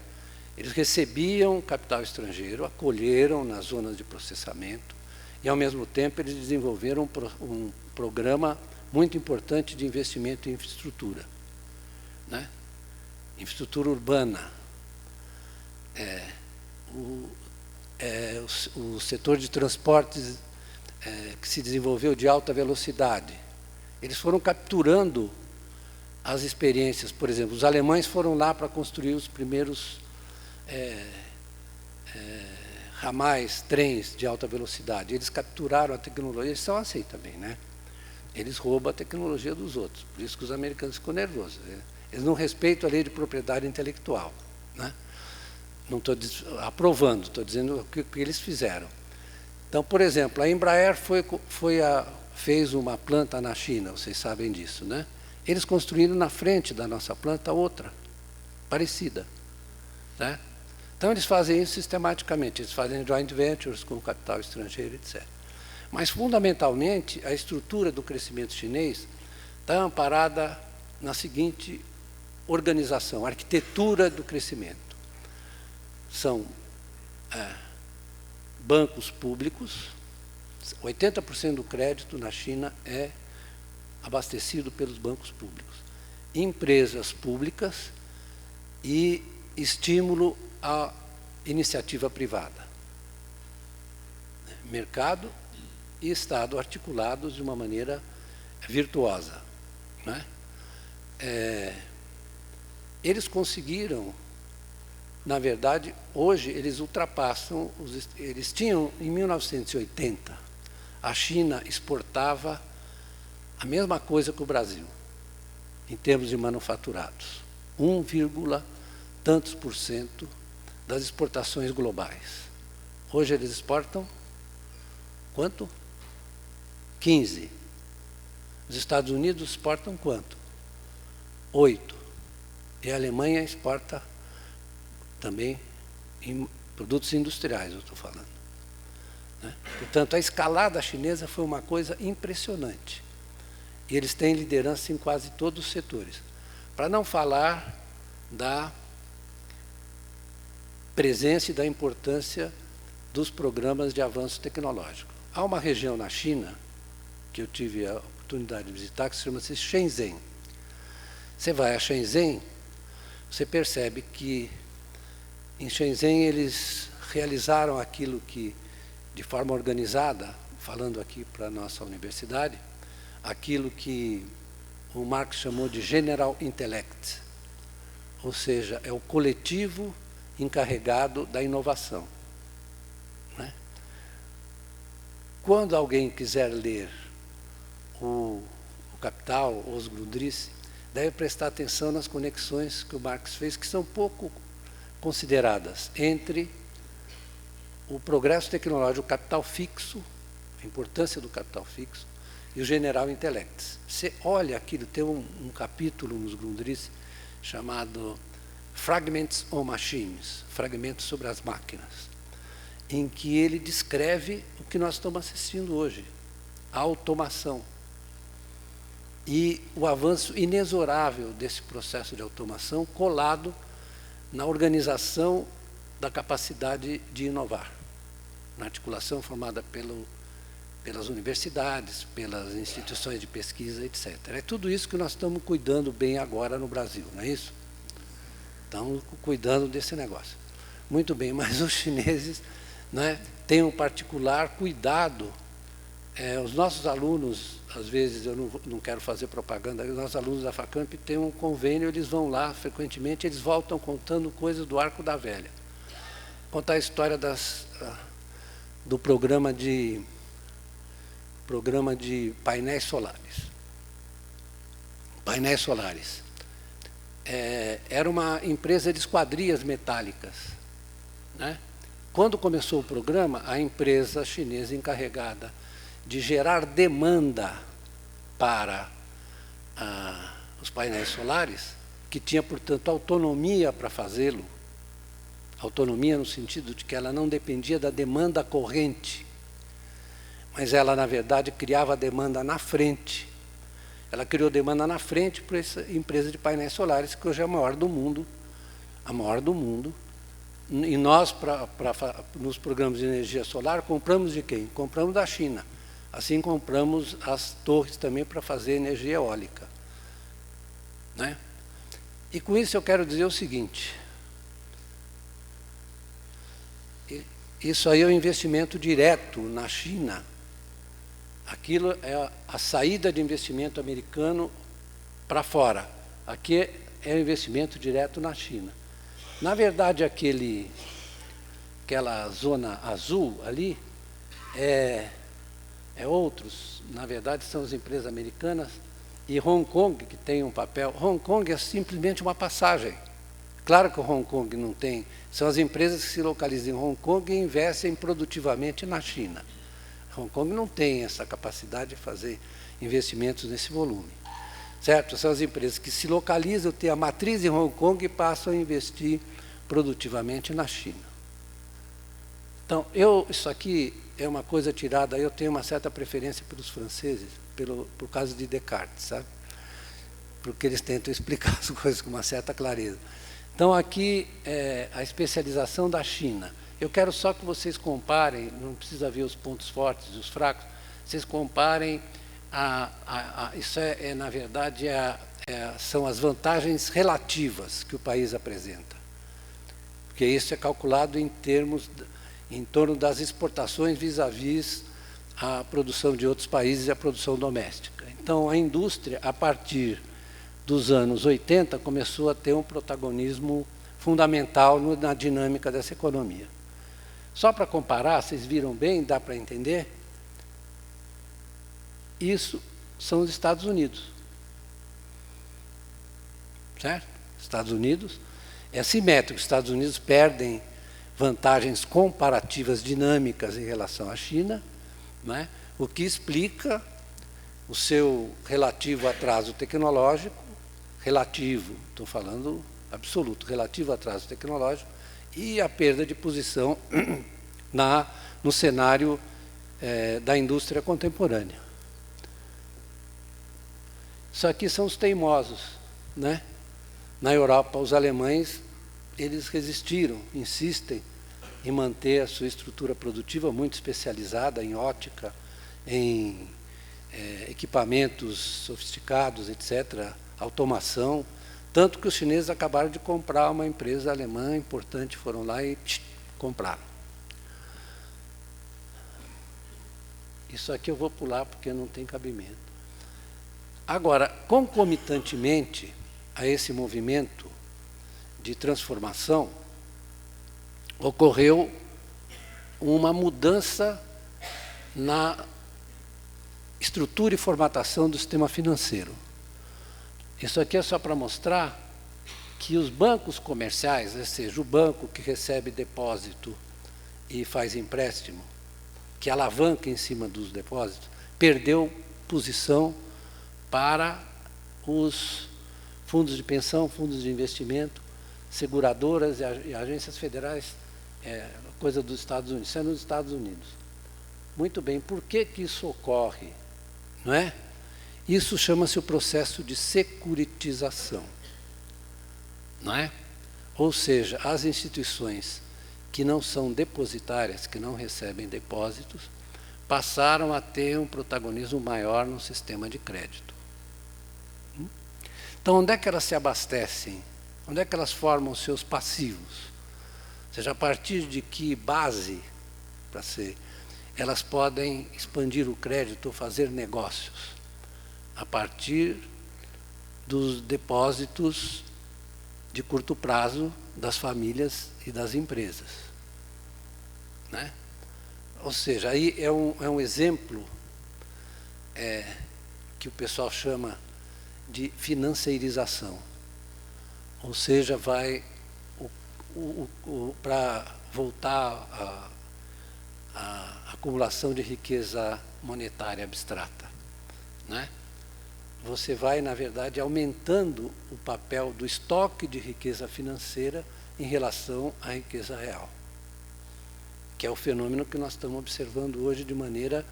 Eles recebiam capital estrangeiro, acolheram nas zonas de processamento e, ao mesmo tempo, eles desenvolveram um programa muito importante de investimento em infraestrutura. Né? Infraestrutura urbana. O setor de transportes que se desenvolveu de alta velocidade. Eles foram capturando as experiências. Por exemplo, os alemães foram lá para construir os primeiros ramais, trens de alta velocidade. Eles capturaram a tecnologia, eles são assim também, né? Eles roubam a tecnologia dos outros. Por isso que os americanos ficam nervosos. Eles não respeitam a lei de propriedade intelectual. Né? Não estou aprovando, estou dizendo o que eles fizeram. Então, por exemplo, a Embraer fez uma planta na China, vocês sabem disso, né? Eles construíram na frente da nossa planta outra, parecida. Né? Então, eles fazem isso sistematicamente, eles fazem joint ventures com capital estrangeiro, etc. Mas, fundamentalmente, a estrutura do crescimento chinês está amparada na seguinte organização, arquitetura do crescimento. São bancos públicos, 80% do crédito na China é abastecido pelos bancos públicos. Empresas públicas e estímulo à iniciativa privada. Mercado e Estado articulados de uma maneira virtuosa, né? Eles conseguiram, na verdade, hoje eles ultrapassam, eles tinham, em 1980, a China exportava a mesma coisa que o Brasil, em termos de manufaturados, 1, tantos por cento das exportações globais. Hoje eles exportam quanto? 15. Os Estados Unidos exportam quanto? 8. E a Alemanha exporta também em produtos industriais, eu estou falando, né? Portanto, a escalada chinesa foi uma coisa impressionante. E eles têm liderança em quase todos os setores. Para não falar da presença e da importância dos programas de avanço tecnológico. Há uma região na China, que eu tive a oportunidade de visitar, que se chama Shenzhen. Você vai a Shenzhen, você percebe que em Shenzhen eles realizaram aquilo que, de forma organizada, falando aqui para a nossa universidade, aquilo que o Marx chamou de General Intellect, ou seja, é o coletivo encarregado da inovação, né? Quando alguém quiser ler o Capital ou os Grundrisse, deve prestar atenção nas conexões que o Marx fez, que são pouco consideradas, entre o progresso tecnológico, o capital fixo, a importância do capital fixo, e o General Intellect. Você olha aquilo, tem um capítulo nos Grundrisse chamado Fragments on Machines, fragmentos sobre as máquinas, em que ele descreve o que nós estamos assistindo hoje, a automação. E o avanço inexorável desse processo de automação colado na organização da capacidade de inovar, na articulação formada pelas universidades, pelas instituições de pesquisa, etc. É tudo isso que nós estamos cuidando bem agora no Brasil, não é isso? Estamos cuidando desse negócio. Muito bem, mas os chineses, né, têm um particular cuidado. Os nossos alunos, às vezes, eu não quero fazer propaganda, os nossos alunos da Facamp têm um convênio, eles vão lá frequentemente, eles voltam contando coisas do Arco da Velha. Contar a história do programa de painéis solares. Painéis solares. Era uma empresa de esquadrias metálicas, né? Quando começou o programa, a empresa chinesa encarregada de gerar demanda para os painéis solares, que tinha, portanto, autonomia para fazê-lo, autonomia no sentido de que ela não dependia da demanda corrente, mas ela, na verdade, criava a demanda na frente. Ela criou demanda na frente para essa empresa de painéis solares, que hoje é a maior do mundo. E nós, nos programas de energia solar, compramos de quem? Compramos da China. Assim compramos as torres também para fazer energia eólica, né? E com isso eu quero dizer o seguinte: isso aí é um investimento direto na China. Aquilo é a saída de investimento americano para fora. Aqui é um investimento direto na China. Na verdade, aquela zona azul ali outros, na verdade, são as empresas americanas, e Hong Kong, que tem um papel. Hong Kong é simplesmente uma passagem. Claro que o Hong Kong não tem, são as empresas que se localizam em Hong Kong e investem produtivamente na China. Hong Kong não tem essa capacidade de fazer investimentos nesse volume, certo? São as empresas que se localizam, têm a matriz em Hong Kong e passam a investir produtivamente na China. Então, isso aqui é uma coisa tirada, eu tenho uma certa preferência pelos franceses, por causa de Descartes, sabe? porque eles tentam explicar as coisas com uma certa clareza. Então, aqui é a especialização da China. Eu quero só que vocês comparem, não precisa ver os pontos fortes e os fracos, vocês comparem, isso na verdade, são as vantagens relativas que o país apresenta. Porque isso é calculado em torno das exportações vis-à-vis a produção de outros países e a produção doméstica. Então, a indústria, a partir dos anos 80, começou a ter um protagonismo fundamental na dinâmica dessa economia. Só para comparar, vocês viram bem, dá para entender? Isso são os Estados Unidos. Certo? Estados Unidos é simétrico. Os Estados Unidos perdem vantagens comparativas dinâmicas em relação à China, né? O que explica o seu relativo atraso tecnológico, estou falando absoluto, relativo atraso tecnológico, e a perda de posição no cenário da indústria contemporânea. Isso aqui são os teimosos, né? Na Europa, os alemães, eles resistiram, insistem em manter a sua estrutura produtiva muito especializada em ótica, em equipamentos sofisticados, etc., automação, tanto que os chineses acabaram de comprar uma empresa alemã importante, foram lá e compraram. Isso aqui eu vou pular porque não tem cabimento. Agora, concomitantemente a esse movimento de transformação, ocorreu uma mudança na estrutura e formatação do sistema financeiro. Isso aqui é só para mostrar que os bancos comerciais, ou seja, o banco que recebe depósito e faz empréstimo, que alavanca em cima dos depósitos, perdeu posição para os fundos de pensão, fundos de investimento, seguradoras e agências federais, coisa dos Estados Unidos, isso é nos Estados Unidos. Muito bem, por que isso ocorre? Não é? Isso chama-se o processo de securitização. Não é? Ou seja, as instituições que não são depositárias, que não recebem depósitos, passaram a ter um protagonismo maior no sistema de crédito. Então, onde é que elas se abastecem? Onde é que elas formam os seus passivos? Ou seja, a partir de que base, elas podem expandir o crédito ou fazer negócios? A partir dos depósitos de curto prazo das famílias e das empresas. Né? Ou seja, aí é um exemplo que o pessoal chama de financeirização. Ou seja, vai para voltar à acumulação de riqueza monetária abstrata. Né? Você vai, na verdade, aumentando o papel do estoque de riqueza financeira em relação à riqueza real, que é o fenômeno que nós estamos observando hoje de maneira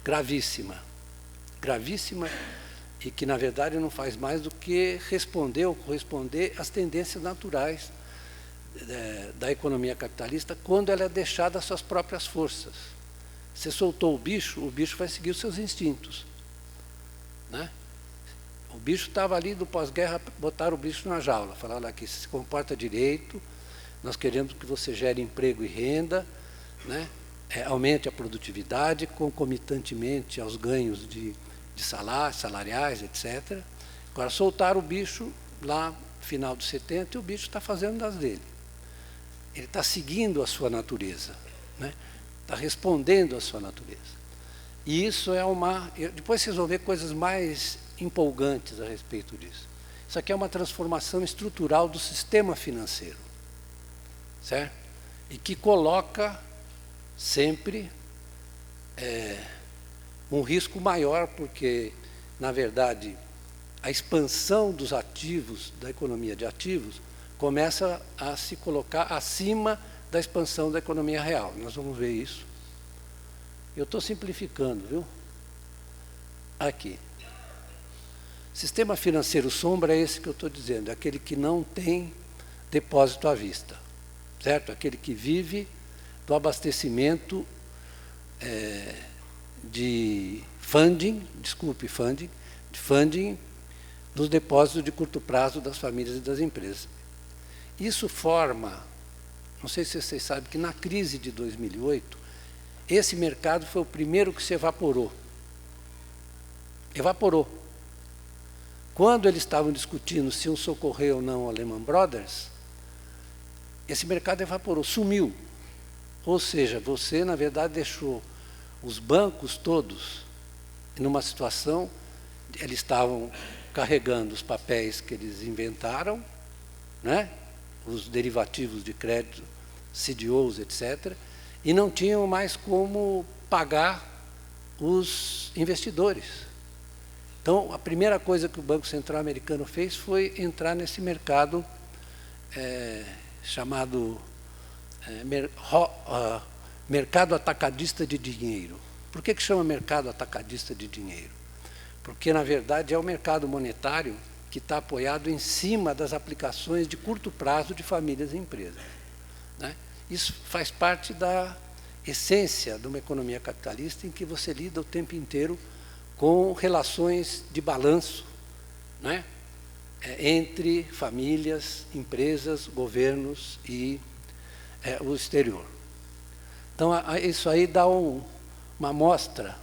gravíssima. Gravíssima e que, na verdade, não faz mais do que responder ou corresponder às tendências naturais da economia capitalista quando ela é deixada às suas próprias forças. Você soltou o bicho vai seguir os seus instintos. Né? O bicho estava ali do pós-guerra, botaram o bicho na jaula, falaram aqui, se comporta direito, nós queremos que você gere emprego e renda, né? Aumente a produtividade, concomitantemente aos ganhos de salários, salariais, etc. Agora, soltaram o bicho lá no final dos 70 e o bicho está fazendo das dele. Ele está seguindo a sua natureza, né? Está respondendo à sua natureza. E isso é depois vocês vão ver coisas mais empolgantes a respeito disso. Isso aqui é uma transformação estrutural do sistema financeiro, certo? E que coloca sempre um risco maior, porque, na verdade, a expansão dos ativos, da economia de ativos, começa a se colocar acima da expansão da economia real. Nós vamos ver isso. Eu estou simplificando, viu? Aqui. Sistema financeiro sombra é esse que eu estou dizendo, é aquele que não tem depósito à vista, certo? Aquele que vive do abastecimento de funding dos depósitos de curto prazo das famílias e das empresas. Isso forma, não sei se vocês sabem, que na crise de 2008, esse mercado foi o primeiro que se evaporou. Evaporou. Quando eles estavam discutindo se iam socorrer ou não a Lehman Brothers, esse mercado evaporou, sumiu. Ou seja, você, na verdade, deixou os bancos todos numa situação, eles estavam carregando os papéis que eles inventaram, né? Os derivativos de crédito, CDOs, etc., e não tinham mais como pagar os investidores. Então, a primeira coisa que o Banco Central americano fez foi entrar nesse mercado chamado mercado atacadista de dinheiro. Por que chama mercado atacadista de dinheiro? Porque, na verdade, é o mercado monetário que está apoiado em cima das aplicações de curto prazo de famílias e empresas, né? Isso faz parte da essência de uma economia capitalista em que você lida o tempo inteiro com relações de balanço, né? Entre famílias, empresas, governos e o exterior. Então, isso aí dá uma amostra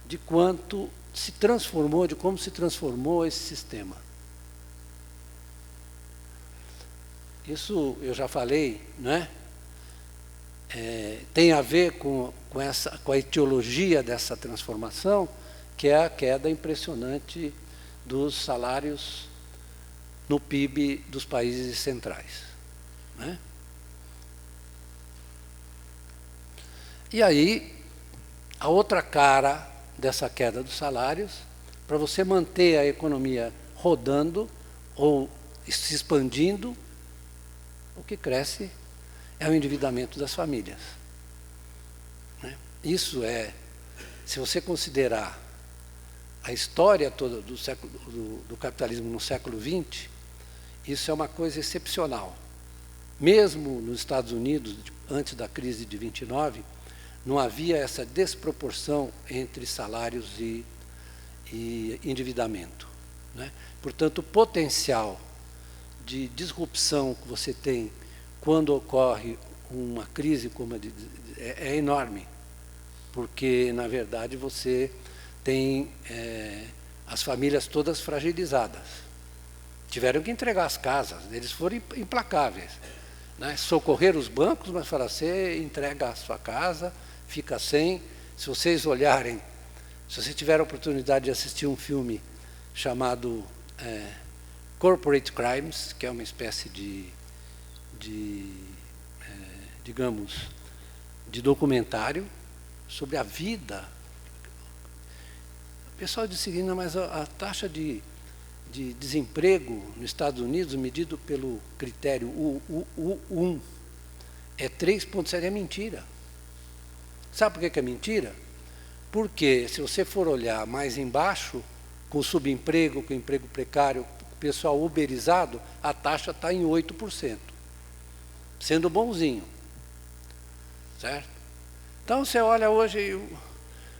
de quanto se transformou, de como se transformou esse sistema. Isso eu já falei, né? Tem a ver com a etiologia dessa transformação, que é a queda impressionante dos salários no PIB dos países centrais, né? E aí, a outra cara dessa queda dos salários, para você manter a economia rodando ou se expandindo, o que cresce é o endividamento das famílias, né? Isso se você considerar a história toda do capitalismo no século XX, isso é uma coisa excepcional. Mesmo nos Estados Unidos, antes da crise de 29, não havia essa desproporção entre salários e endividamento, né? Portanto, o potencial de disrupção que você tem quando ocorre uma crise como a é enorme, porque, na verdade, você tem as famílias todas fragilizadas. Tiveram que entregar as casas, eles foram implacáveis, né? Socorrer os bancos, mas falaram, você entrega a sua casa, fica sem. Se vocês olharem, se você tiver a oportunidade de assistir um filme chamado Corporate Crimes, que é uma espécie digamos, de documentário sobre a vida. O pessoal diz o seguinte, não, mas a taxa de desemprego nos Estados Unidos, medido pelo critério U1, é 3,7, é mentira. Sabe por que é mentira? Porque, se você for olhar mais embaixo, com subemprego, com emprego precário, o pessoal uberizado, a taxa está em 8%, sendo bonzinho, certo? Então, você olha hoje e o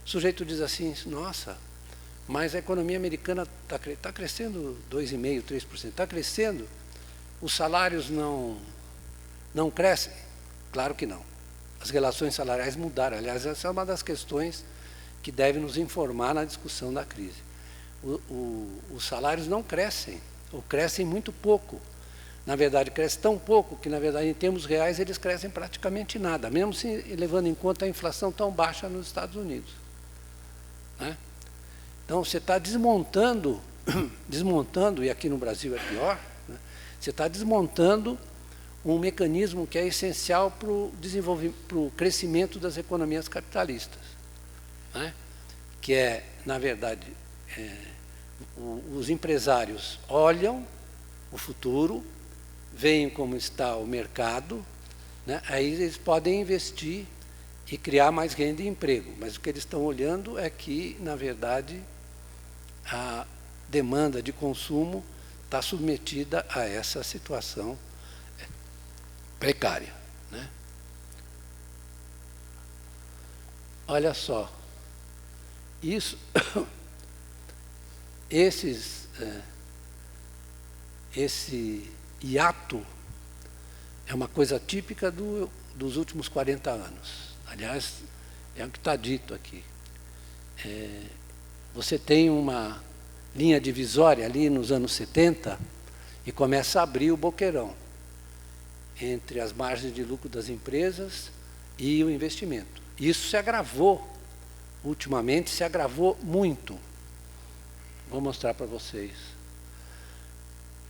sujeito diz assim, nossa, mas a economia americana está crescendo 2,5%, 3%, está crescendo, os salários não crescem? Claro que não. As relações salariais mudaram. Aliás, essa é uma das questões que deve nos informar na discussão da crise. Os salários não crescem, ou crescem muito pouco. Na verdade, cresce tão pouco que, na verdade, em termos reais, eles crescem praticamente nada, mesmo levando em conta a inflação tão baixa nos Estados Unidos, né? Então, você está desmontando, e aqui no Brasil é pior, né? Você está desmontando um mecanismo que é essencial para o desenvolvimento, para o crescimento das economias capitalistas, né? Que é, na verdade, os empresários olham o futuro, veem como está o mercado, né? Aí eles podem investir e criar mais renda e emprego, mas o que eles estão olhando é que, na verdade, demanda de consumo está submetida a essa situação precária, né? Olha só, isso, esse hiato é uma coisa típica dos últimos 40 anos. Aliás, é o que está dito aqui. Você tem uma linha divisória ali nos anos 70 e começa a abrir o boqueirão entre as margens de lucro das empresas e o investimento. Isso se agravou, ultimamente se agravou muito. Vou mostrar para vocês.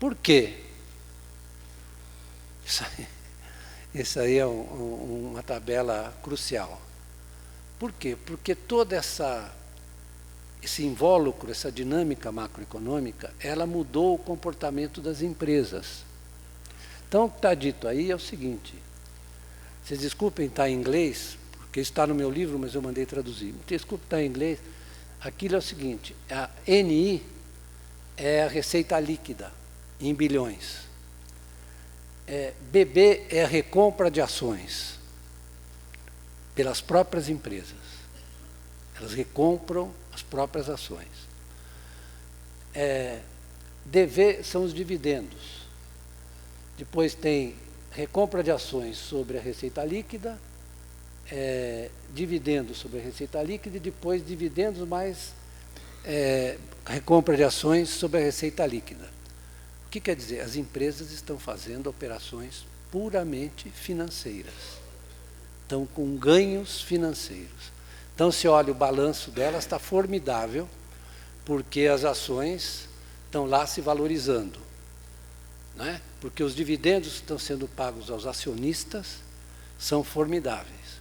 Por quê? Isso aí é uma tabela crucial. Por quê? Porque todo esse invólucro, essa dinâmica macroeconômica, ela mudou o comportamento das empresas. Então, o que está dito aí é o seguinte, vocês desculpem estar em inglês, porque está no meu livro, mas eu mandei traduzir. Desculpe estar em inglês, aquilo é o seguinte, a NI é a receita líquida, em bilhões. BB é a recompra de ações pelas próprias empresas. Elas recompram as próprias ações. DV são os dividendos. Depois tem recompra de ações sobre a receita líquida, dividendos sobre a receita líquida e depois dividendos mais recompra de ações sobre a receita líquida. O que quer dizer? As empresas estão fazendo operações puramente financeiras. Estão com ganhos financeiros. Então, se olha o balanço delas, está formidável, porque as ações estão lá se valorizando, né? Porque os dividendos que estão sendo pagos aos acionistas são formidáveis.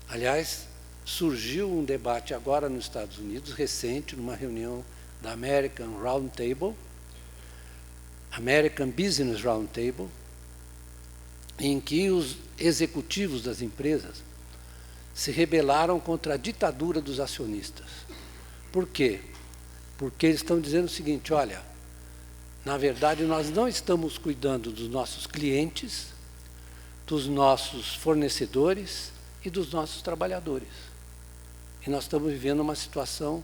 Aliás, surgiu um debate agora nos Estados Unidos, recente, numa reunião da American Business Roundtable, em que os executivos das empresas se rebelaram contra a ditadura dos acionistas. Por quê? Porque eles estão dizendo o seguinte, olha, na verdade nós não estamos cuidando dos nossos clientes, dos nossos fornecedores e dos nossos trabalhadores. E nós estamos vivendo uma situação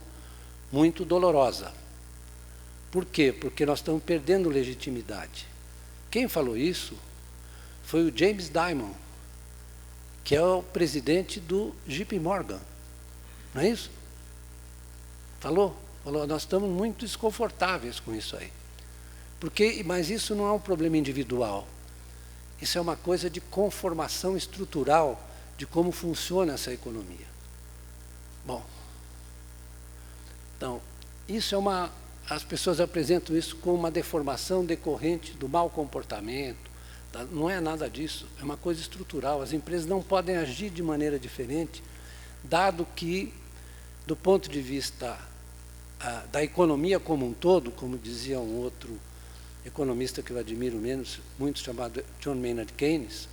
muito dolorosa. Por quê? Porque nós estamos perdendo legitimidade. Quem falou isso foi o James Dimon, que é o presidente do JP Morgan. Não é isso? Falou, nós estamos muito desconfortáveis com isso aí. Mas isso não é um problema individual. Isso é uma coisa de conformação estrutural de como funciona essa economia. Bom, então, isso é as pessoas apresentam isso como uma deformação decorrente do mau comportamento. Não é nada disso, é uma coisa estrutural. As empresas não podem agir de maneira diferente, dado que, do ponto de vista da economia como um todo, como dizia um outro economista que eu admiro muito, chamado John Maynard Keynes,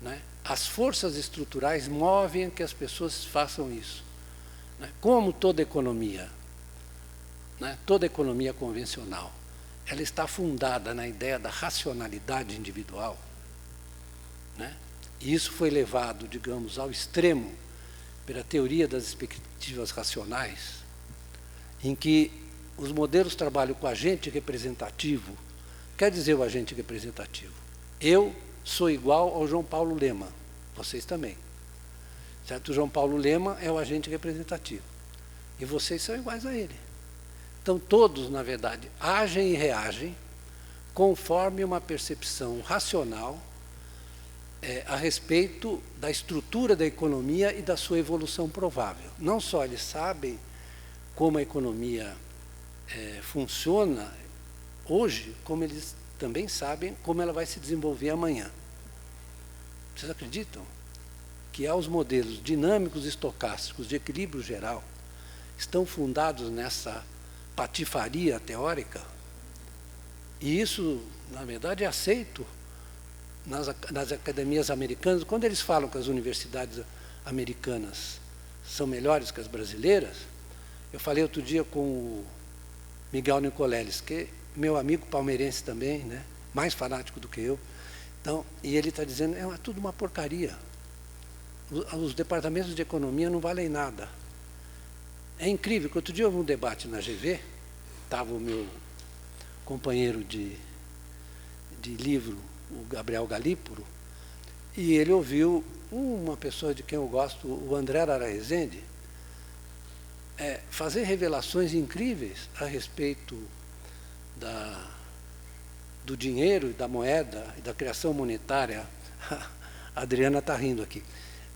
né, as forças estruturais movem que as pessoas façam isso. Né, como toda economia convencional, ela está fundada na ideia da racionalidade individual, né? E isso foi levado, digamos, ao extremo pela teoria das expectativas racionais, em que os modelos trabalham com agente representativo. Quer dizer o agente representativo? Eu sou igual ao João Paulo Lema, vocês também. Certo? O João Paulo Lema é o agente representativo. E vocês são iguais a ele. Então, todos, na verdade, agem e reagem conforme uma percepção racional a respeito da estrutura da economia e da sua evolução provável. Não só eles sabem como a economia funciona hoje, como eles também sabem como ela vai se desenvolver amanhã. Vocês acreditam que os modelos dinâmicos e estocásticos de equilíbrio geral estão fundados nessa patifaria teórica? E isso, na verdade, é aceito nas academias americanas. Quando eles falam que as universidades americanas são melhores que as brasileiras, eu falei outro dia com Miguel Nicoleles, que é meu amigo palmeirense também, né? Mais fanático do que eu. Então, e ele está dizendo, é tudo uma porcaria. Os departamentos de economia não valem nada. É incrível que outro dia houve um debate na GV, estava o meu companheiro de livro, o Gabriel Galípolo, e ele ouviu uma pessoa de quem eu gosto, o André Arara Rezende, fazer revelações incríveis a respeito do dinheiro e da moeda e da criação monetária. A Adriana está rindo aqui.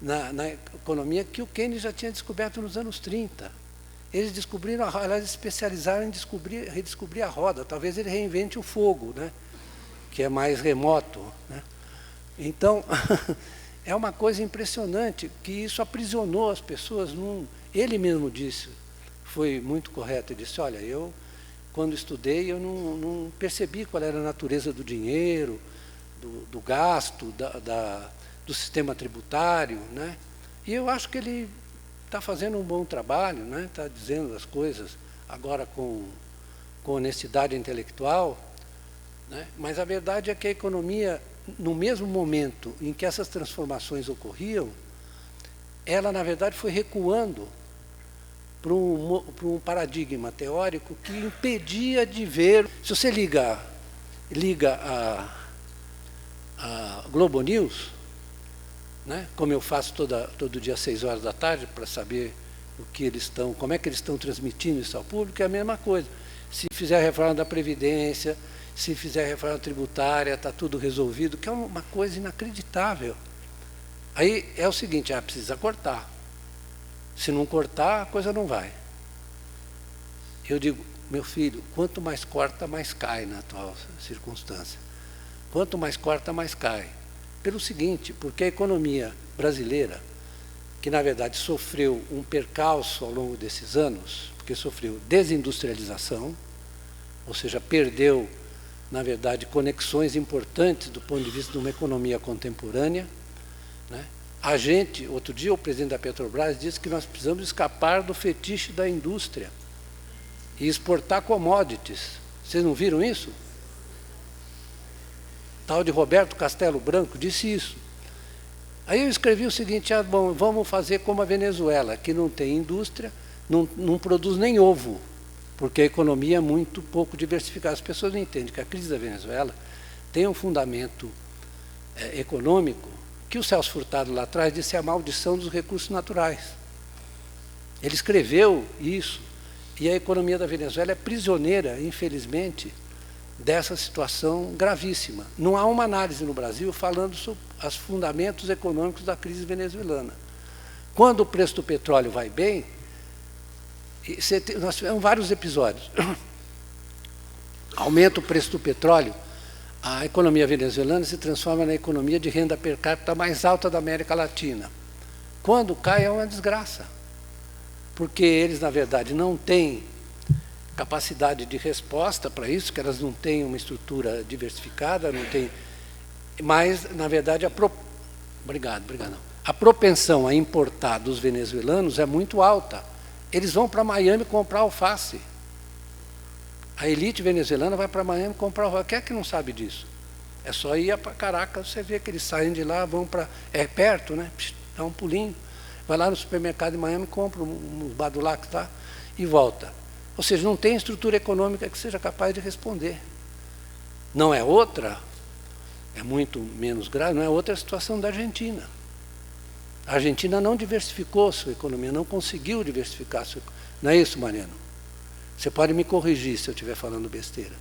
Na economia que o Keynes já tinha descoberto nos anos 30. Eles descobriram, elas especializaram em redescobrir a roda. Talvez ele reinvente o fogo, né? Que é mais remoto, né? Então, é uma coisa impressionante que isso aprisionou as pessoas. Ele mesmo disse, foi muito correto, ele disse, olha, eu, quando estudei, eu não percebi qual era a natureza do dinheiro, do gasto, do sistema tributário, né? E eu acho que ele está fazendo um bom trabalho, né? Está dizendo as coisas agora com honestidade intelectual, né? Mas a verdade é que a economia, no mesmo momento em que essas transformações ocorriam, ela, na verdade, foi recuando para um paradigma teórico que impedia de ver. Se você liga a Globo News, né, como eu faço todo dia às 6 horas da tarde, para saber como é que eles estão transmitindo isso ao público, é a mesma coisa. Se fizer a reforma da Previdência, se fizer a reforma tributária, está tudo resolvido, que é uma coisa inacreditável. Aí é o seguinte, precisa cortar. Se não cortar, a coisa não vai. Eu digo, meu filho, quanto mais corta, mais cai na atual circunstância. Quanto mais corta, mais cai. Pelo seguinte, porque a economia brasileira, que na verdade sofreu um percalço ao longo desses anos, porque sofreu desindustrialização, ou seja, perdeu, na verdade, conexões importantes do ponto de vista de uma economia contemporânea, né? Outro dia o presidente da Petrobras disse que nós precisamos escapar do fetiche da indústria e exportar commodities. Vocês não viram isso? Tal de Roberto Castelo Branco disse isso. Aí eu escrevi o seguinte, bom, vamos fazer como a Venezuela, que não tem indústria, não produz nem ovo, porque a economia é muito pouco diversificada. As pessoas não entendem que a crise da Venezuela tem um fundamento econômico que o Celso Furtado lá atrás disse a maldição dos recursos naturais. Ele escreveu isso, e a economia da Venezuela é prisioneira, infelizmente, dessa situação gravíssima. Não há uma análise no Brasil falando sobre os fundamentos econômicos da crise venezuelana. Quando o preço do petróleo vai bem, nós tivemos vários episódios. Aumenta o preço do petróleo, a economia venezuelana se transforma na economia de renda per capita mais alta da América Latina. Quando cai, é uma desgraça, porque eles, na verdade, não têm capacidade de resposta para isso, que elas não têm uma estrutura diversificada, não têm, mas, na verdade, a propensão a importar dos venezuelanos é muito alta. Eles vão para Miami comprar alface. A elite venezuelana vai para Miami comprar alface. Quem é que não sabe disso? É só ir para Caracas, você vê que eles saem de lá, vão para... É perto, né? Dá um pulinho. Vai lá no supermercado de Miami, compra um badulac, tá? E volta. Ou seja, não tem estrutura econômica que seja capaz de responder. Não é outra, é muito menos grave, não é outra a situação da Argentina. A Argentina não diversificou sua economia, não conseguiu diversificar sua economia. Não é isso, Mariano? Você pode me corrigir se eu estiver falando besteira.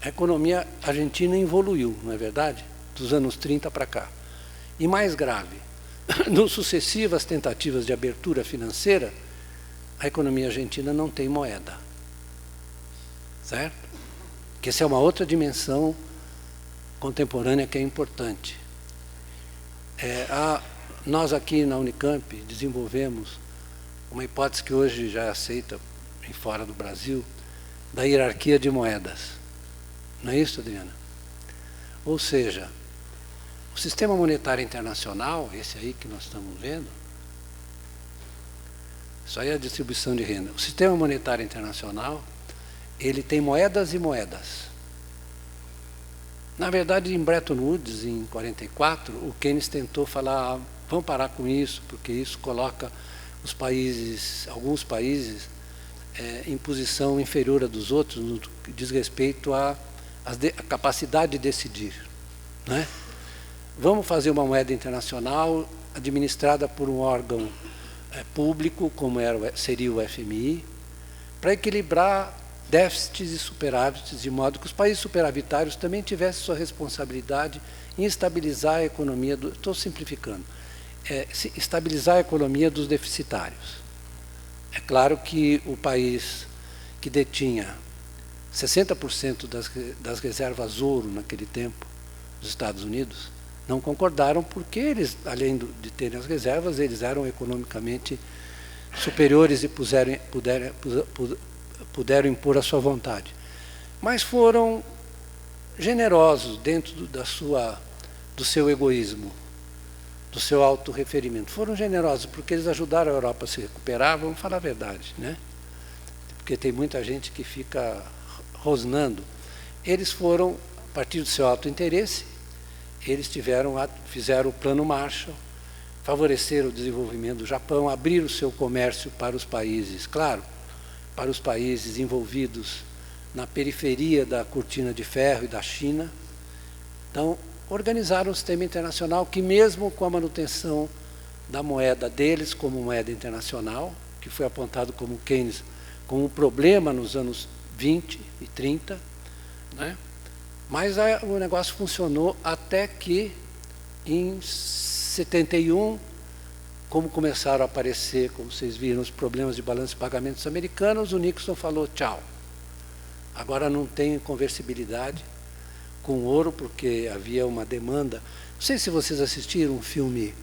A economia argentina evoluiu, não é verdade? Dos anos 30 para cá. E mais grave, nas sucessivas tentativas de abertura financeira, a economia argentina não tem moeda. Certo? Que essa é uma outra dimensão contemporânea que é importante. Nós aqui na Unicamp desenvolvemos uma hipótese que hoje já é aceita fora do Brasil, da hierarquia de moedas. Não é isso, Adriana? Ou seja, o sistema monetário internacional, esse aí que nós estamos vendo, Isso aí é a distribuição de renda. O sistema monetário internacional, ele tem moedas e moedas. Na verdade, em Bretton Woods, em 44, o Keynes tentou falar, vamos parar com isso, porque isso coloca os países, alguns países, em posição inferior a dos outros, no que diz respeito à capacidade de decidir, né? Vamos fazer uma moeda internacional administrada por um órgão público, como seria o FMI, para equilibrar déficits e superávites, de modo que os países superavitários também tivessem sua responsabilidade em estabilizar a economia, estou simplificando, estabilizar a economia dos deficitários. É claro que o país que detinha 60% das reservas ouro naquele tempo, os Estados Unidos, não concordaram porque eles, além de terem as reservas, eles eram economicamente superiores e puderam impor a sua vontade. Mas foram generosos dentro do seu egoísmo, do seu autorreferimento. Foram generosos porque eles ajudaram a Europa a se recuperar, vamos falar a verdade, né? Porque tem muita gente que fica rosnando. Eles foram, a partir do seu autointeresse, eles fizeram o Plano Marshall, favoreceram o desenvolvimento do Japão, abriram o seu comércio para os países, claro, para os países envolvidos na periferia da cortina de ferro e da China. Então, organizaram um sistema internacional que, mesmo com a manutenção da moeda deles como moeda internacional, que foi apontado como Keynes como um problema nos anos 20 e 30, né? Mas o negócio funcionou até que, em 71, como começaram a aparecer, como vocês viram, os problemas de balanço de pagamentos americanos, o Nixon falou tchau. Agora não tem conversibilidade com ouro, porque havia uma demanda. Não sei se vocês assistiram um filme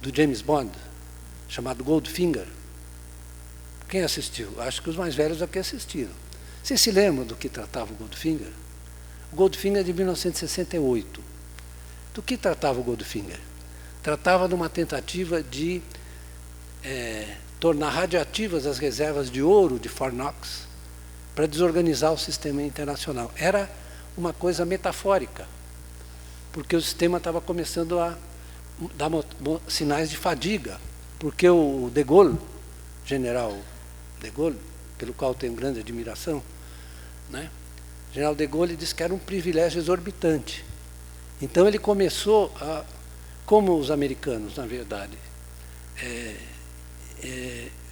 do James Bond, chamado Goldfinger. Quem assistiu? Acho que os mais velhos aqui assistiram. Vocês se lembram do que tratava o Goldfinger? O Goldfinger é de 1968. Do que tratava o Goldfinger? Tratava de uma tentativa de tornar radioativas as reservas de ouro de Fort Knox para desorganizar o sistema internacional. Era uma coisa metafórica, porque o sistema estava começando a dar sinais de fadiga, porque o De Gaulle, general De Gaulle, pelo qual tenho grande admiração, né? O general De Gaulle disse que era um privilégio exorbitante. Então ele começou a, como os americanos, na verdade,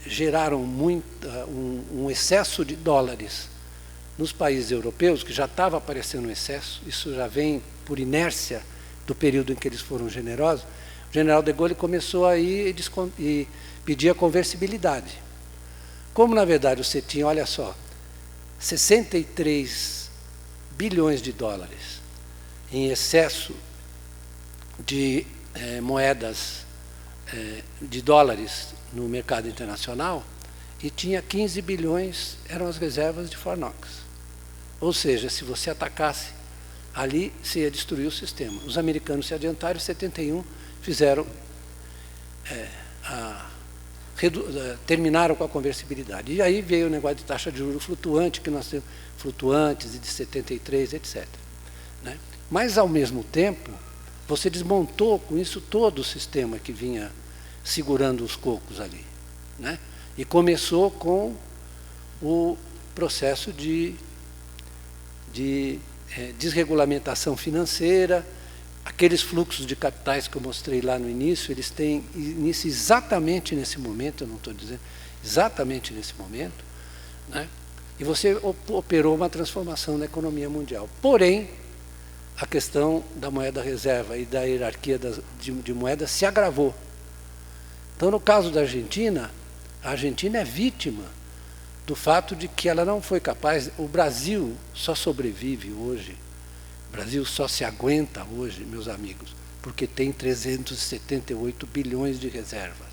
geraram um excesso de dólares nos países europeus, que já estava aparecendo um excesso, isso já vem por inércia do período em que eles foram generosos. O general De Gaulle começou a ir e pedir a conversibilidade. Como, na verdade, você tinha, olha só, 63 bilhões de dólares em excesso de moedas de dólares no mercado internacional, e tinha 15 bilhões, eram as reservas de Fort Knox. Ou seja, se você atacasse ali, você ia destruir o sistema. Os americanos se adiantaram, em 71, fizeram terminaram com a conversibilidade. E aí veio o negócio de taxa de juros flutuante, que nós temos flutuantes, e de 73, etc. Né? Mas, ao mesmo tempo, você desmontou com isso todo o sistema que vinha segurando os cocos ali. Né? E começou com o processo de desregulamentação financeira. Aqueles fluxos de capitais que eu mostrei lá no início, eles têm início exatamente nesse momento, eu não estou dizendo, exatamente nesse momento, né? E você operou uma transformação na economia mundial. Porém, a questão da moeda reserva e da hierarquia de moedas se agravou. Então, no caso da Argentina, a Argentina é vítima do fato de que ela não foi capaz. O Brasil só sobrevive hoje, o Brasil só se aguenta hoje, meus amigos, porque tem 378 bilhões de reservas.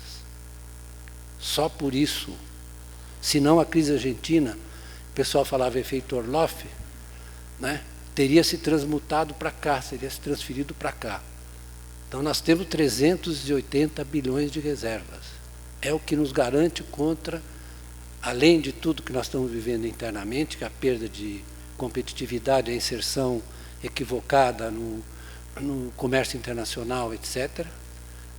Só por isso. Senão a crise argentina, o pessoal falava efeito Orloff, né? Teria se transmutado para cá, seria se transferido para cá. Então nós temos 380 bilhões de reservas. é o que nos garante contra, além de tudo que nós estamos vivendo internamente, que é a perda de competitividade, a inserção equivocada no comércio internacional, etc.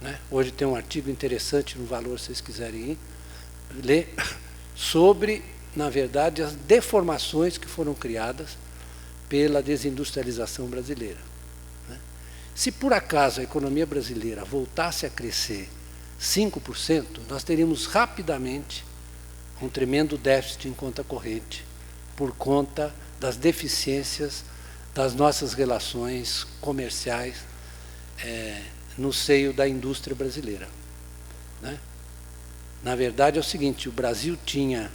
Né? Hoje tem um artigo interessante no Valor, se vocês quiserem ir, ler, sobre, na verdade, as deformações que foram criadas pela desindustrialização brasileira. Né? Se por acaso a economia brasileira voltasse a crescer 5%, nós teríamos rapidamente um tremendo déficit em conta corrente por conta das deficiências das nossas relações comerciais no seio da indústria brasileira. Né? Na verdade é o seguinte, o Brasil tinha,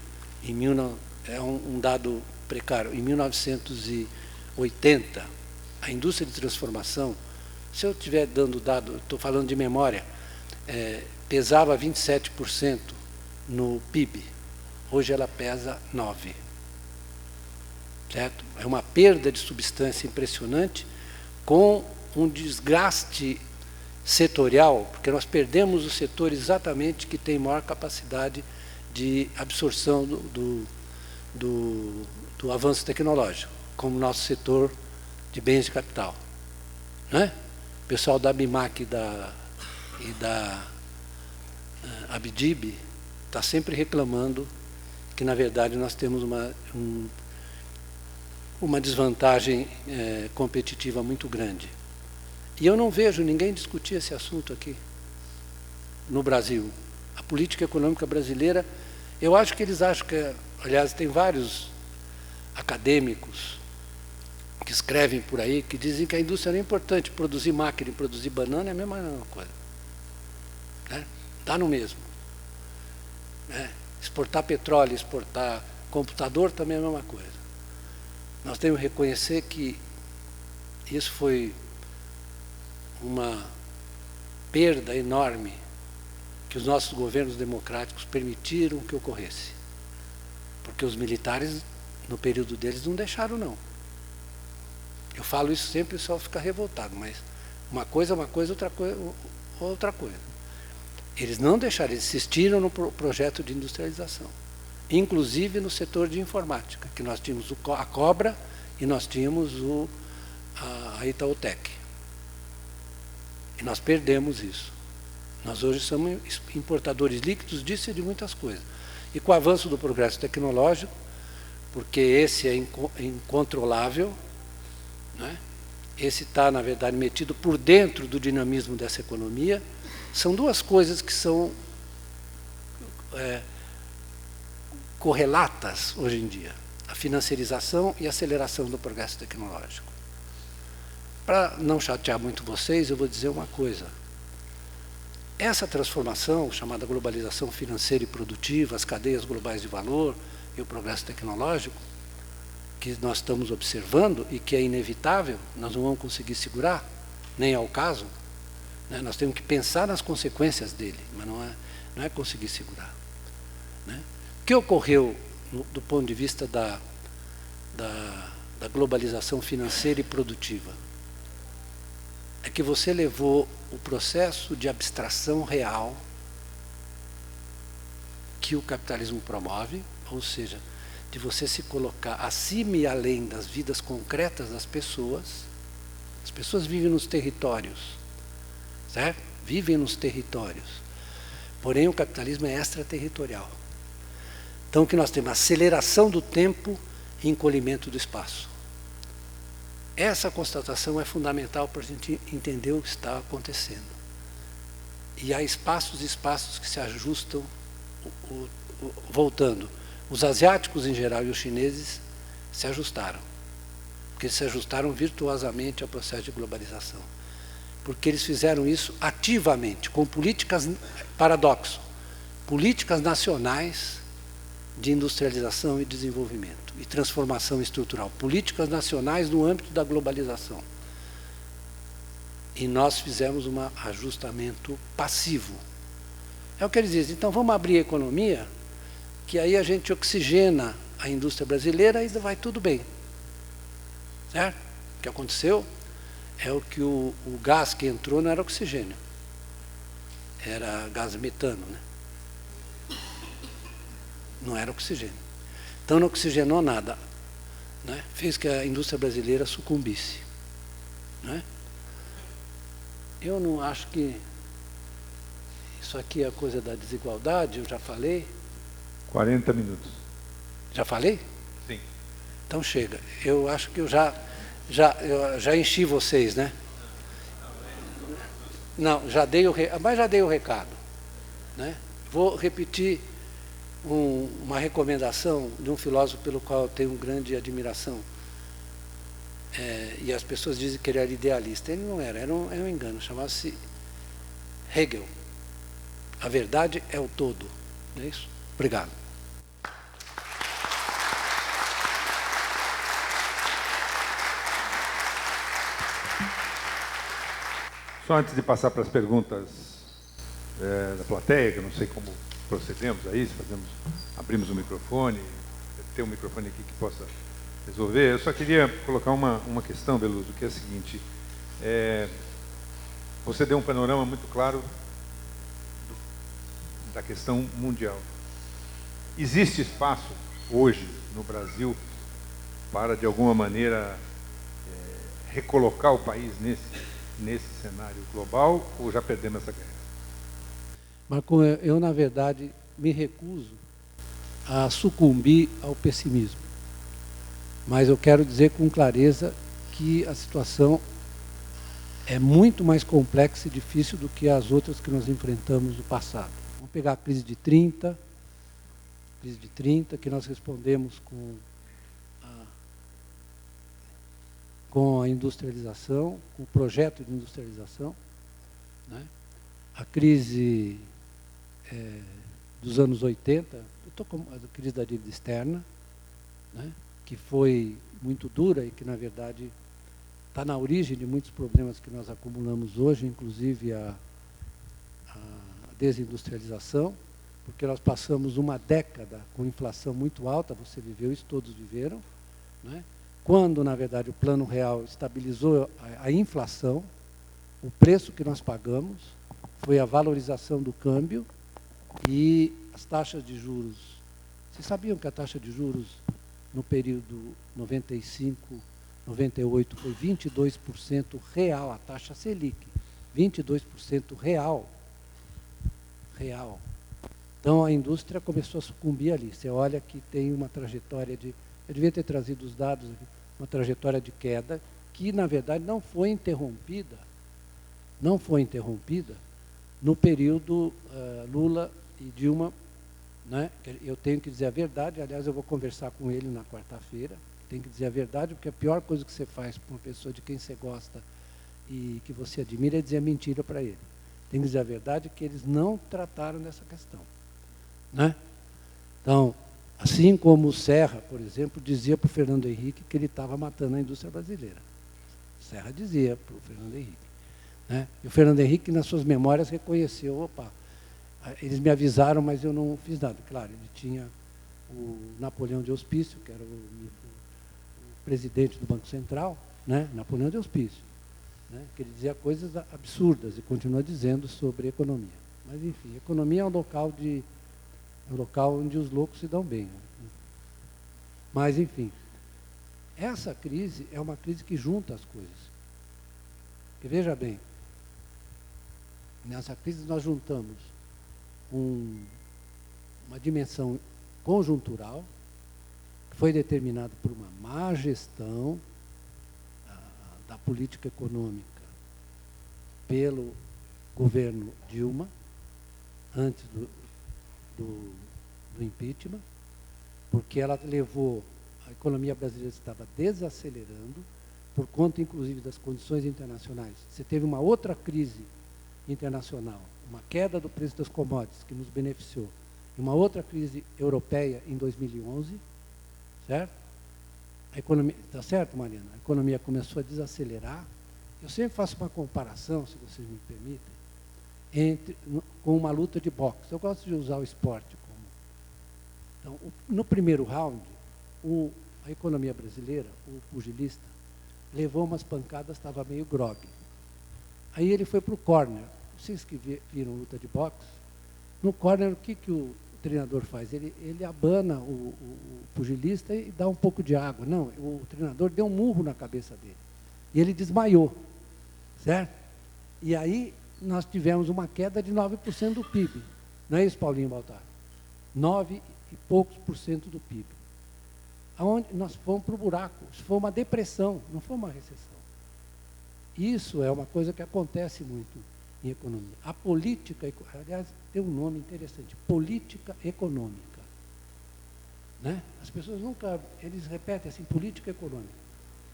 é um dado precário, em 1980, a indústria de transformação, se eu estiver dando dado, estou falando de memória, pesava 27% no PIB, hoje ela pesa 9%. Certo? É uma perda de substância impressionante, com um desgaste setorial, porque nós perdemos o setor exatamente que tem maior capacidade de absorção do avanço tecnológico, como o nosso setor de bens de capital. Não é? O pessoal da BIMAC e da Abdib está sempre reclamando que, na verdade, nós temos uma desvantagem competitiva muito grande. E eu não vejo ninguém discutir esse assunto aqui, no Brasil. A política econômica brasileira, eu acho que eles acham que, aliás, tem vários acadêmicos que escrevem por aí, que dizem que a indústria não é importante, produzir máquina e produzir banana é a mesma coisa. Né? Dá no mesmo. Né? Exportar petróleo, exportar computador também é a mesma coisa. Nós temos que reconhecer que isso foi uma perda enorme que os nossos governos democráticos permitiram que ocorresse. Porque os militares, no período deles, não deixaram, não. Eu falo isso sempre e só fica revoltado, mas uma coisa é uma coisa, outra coisa. Eles não deixaram, eles insistiram no projeto de industrialização. Inclusive no setor de informática, que nós tínhamos a Cobra e nós tínhamos a Itautec. E nós perdemos isso. Nós hoje somos importadores líquidos disso e de muitas coisas. E com o avanço do progresso tecnológico, porque esse é incontrolável, né? Esse está, na verdade, metido por dentro do dinamismo dessa economia, são duas coisas que são correlatas hoje em dia, a financiarização e a aceleração do progresso tecnológico. Para não chatear muito vocês, eu vou dizer uma coisa. Essa transformação, chamada globalização financeira e produtiva, as cadeias globais de valor e o progresso tecnológico, que nós estamos observando e que é inevitável, nós não vamos conseguir segurar, nem é o caso, né? Nós temos que pensar nas consequências dele, mas não é conseguir segurar. Né? O que ocorreu do ponto de vista da globalização financeira e produtiva? É que você levou o processo de abstração real que o capitalismo promove, ou seja, de você se colocar acima e além das vidas concretas das pessoas. As pessoas vivem nos territórios, certo? Vivem nos territórios. Porém, o capitalismo é extraterritorial. Então, o que nós temos? Aceleração do tempo e encolhimento do espaço. Essa constatação é fundamental para a gente entender o que está acontecendo. E há espaços e espaços que se ajustam, voltando. Os asiáticos em geral e os chineses se ajustaram. Porque eles se ajustaram virtuosamente ao processo de globalização. Porque eles fizeram isso ativamente, com políticas, paradoxo, políticas nacionais de industrialização e desenvolvimento e transformação estrutural, políticas nacionais no âmbito da globalização. E nós fizemos um ajustamento passivo. É o que eles dizem, então vamos abrir a economia, que aí a gente oxigena a indústria brasileira e vai tudo bem. Certo? O que aconteceu é o que o gás que entrou não era oxigênio, era gás metano, né? não era oxigênio. Então não oxigenou nada, né? Fez que a indústria brasileira sucumbisse, né? Eu não acho que isso aqui é a coisa da desigualdade, eu já falei. 40 minutos. Já falei? Sim. Então chega. Eu acho que eu já enchi vocês, né? Não, já dei mas já dei o recado, né? Vou repetir uma recomendação de um filósofo pelo qual eu tenho grande admiração. E as pessoas dizem que ele era idealista. Ele não era, era um engano. Chamava-se Hegel. A verdade é o todo. Não é isso? Obrigado. Só antes de passar para as perguntas da plateia, que eu não sei como procedemos a isso, abrimos o microfone, ter um microfone aqui que possa resolver. Eu só queria colocar uma questão, Beluso, que é a seguinte. Você deu um panorama muito claro da questão mundial. Existe espaço hoje no Brasil para, de alguma maneira, recolocar o país nesse cenário global, ou já perdemos essa guerra? Marcon, eu, na verdade, me recuso a sucumbir ao pessimismo. Mas eu quero dizer com clareza que a situação é muito mais complexa e difícil do que as outras que nós enfrentamos no passado. Vamos pegar a crise de 30, que nós respondemos com a industrialização, com o projeto de industrialização, né? A crise dos anos 80, a crise da dívida externa, né? Que foi muito dura e que, na verdade, está na origem de muitos problemas que nós acumulamos hoje, inclusive a desindustrialização, porque nós passamos uma década com inflação muito alta, você viveu isso, todos viveram, né? Quando, na verdade, o Plano Real estabilizou a inflação, o preço que nós pagamos foi a valorização do câmbio e as taxas de juros. Vocês sabiam que a taxa de juros no período 95, 98 foi 22% real, a taxa Selic, 22% real. Então a indústria começou a sucumbir ali. Você olha que tem uma trajetória de... Eu devia ter trazido os dados aqui, uma trajetória de queda que, na verdade, não foi interrompida no período Lula e Dilma, né? Eu tenho que dizer a verdade, aliás, eu vou conversar com ele na quarta-feira, tenho que dizer a verdade, porque a pior coisa que você faz para uma pessoa de quem você gosta e que você admira é dizer mentira para ele. Tem que dizer a verdade que eles não trataram dessa questão, né? Então, assim como o Serra, por exemplo, dizia para o Fernando Henrique que ele estava matando a indústria brasileira. Serra dizia para o Fernando Henrique, né? E o Fernando Henrique, nas suas memórias, reconheceu, opa, eles me avisaram, mas eu não fiz nada. Claro, ele tinha o Napoleão de Hospício, que era o presidente do Banco Central, né? Napoleão de Hospício, né? Que ele dizia coisas absurdas e continua dizendo sobre economia. Mas, enfim, economia é um local onde os loucos se dão bem. Mas, enfim, essa crise é uma crise que junta as coisas. Porque, veja bem, nessa crise nós juntamos uma dimensão conjuntural, que foi determinada por uma má gestão da política econômica pelo governo Dilma, antes do impeachment, porque ela levou, a economia brasileira estava desacelerando, por conta, inclusive, das condições internacionais. Você teve uma outra crise internacional, uma queda do preço das commodities, que nos beneficiou, e uma outra crise europeia em 2011, certo? A economia, está certo, Mariana? A economia começou a desacelerar. Eu sempre faço uma comparação, se vocês me permitem, com uma luta de boxe. Eu gosto de usar o esporte como... Então, no primeiro round, a economia brasileira, o pugilista, levou umas pancadas, estava meio grogue. Aí ele foi para o corner. Vocês que viram luta de boxe, no corner, o que o treinador faz? Ele abana o pugilista e dá um pouco de água. Não, o treinador deu um murro na cabeça dele. E ele desmaiou, certo? E aí nós tivemos uma queda de 9% do PIB. Não é isso, Paulinho Baltar? 9 e poucos por cento do PIB. Aonde nós fomos para o buraco. Isso foi uma depressão, não foi uma recessão. Isso é uma coisa que acontece muito em economia. A política, aliás, tem um nome interessante, política econômica. Né? As pessoas nunca, eles repetem assim, política econômica.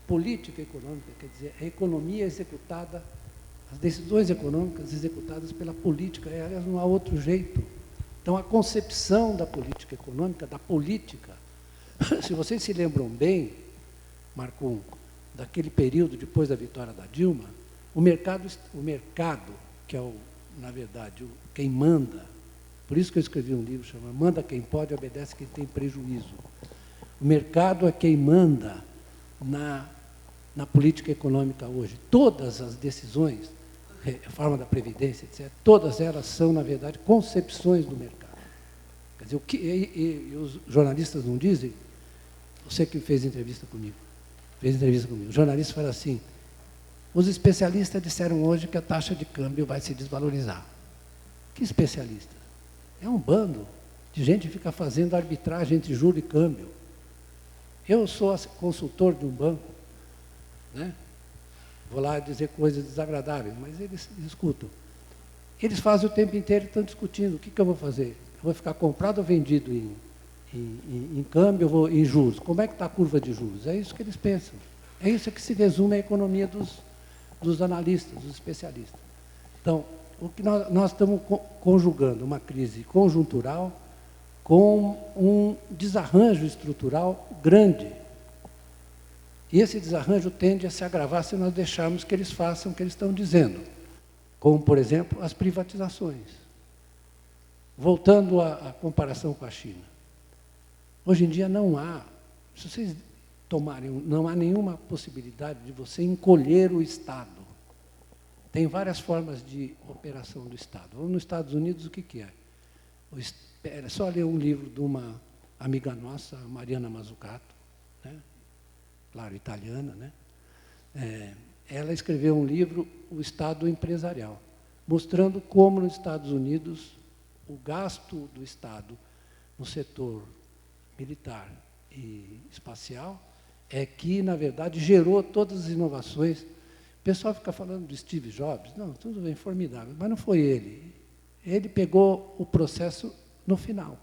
Política econômica quer dizer a economia executada, as decisões econômicas executadas pela política, aliás, não há outro jeito. Então, a concepção da política econômica, da política, se vocês se lembram bem, Marcum, daquele período depois da vitória da Dilma, o mercado que é, na verdade, quem manda, por isso que eu escrevi um livro chamado Manda Quem Pode, Obedece Quem Tem Prejuízo. O mercado é quem manda na política econômica hoje. Todas as decisões, reforma da Previdência, etc., todas elas são, na verdade, concepções do mercado. Quer dizer, os jornalistas não dizem, você que fez entrevista comigo, o jornalista fala assim, os especialistas disseram hoje que a taxa de câmbio vai se desvalorizar. Que especialista? É um bando de gente que fica fazendo arbitragem entre juro e câmbio. Eu sou consultor de um banco, né? Vou lá dizer coisas desagradáveis, mas eles escutam. Eles fazem o tempo inteiro e estão discutindo. O que eu vou fazer? Eu vou ficar comprado ou vendido em câmbio ou em juros? Como é que está a curva de juros? É isso que eles pensam. É isso que se resume a economia dos analistas, dos especialistas. Então, o que nós estamos conjugando uma crise conjuntural com um desarranjo estrutural grande. E esse desarranjo tende a se agravar se nós deixarmos que eles façam o que eles estão dizendo. Como, por exemplo, as privatizações. Voltando à comparação com a China. Hoje em dia não há, se vocês tomarem, não há nenhuma possibilidade de você encolher o Estado. Tem várias formas de operação do Estado. Nos Estados Unidos, o que é? É só ler um livro de uma amiga nossa, Mariana Mazzucato, né? Claro, italiana, né? Ela escreveu um livro, O Estado Empresarial, mostrando como nos Estados Unidos o gasto do Estado no setor militar e espacial é que, na verdade, gerou todas as inovações. O pessoal fica falando de Steve Jobs, não, tudo bem, formidável, mas não foi ele. Ele pegou o processo no final,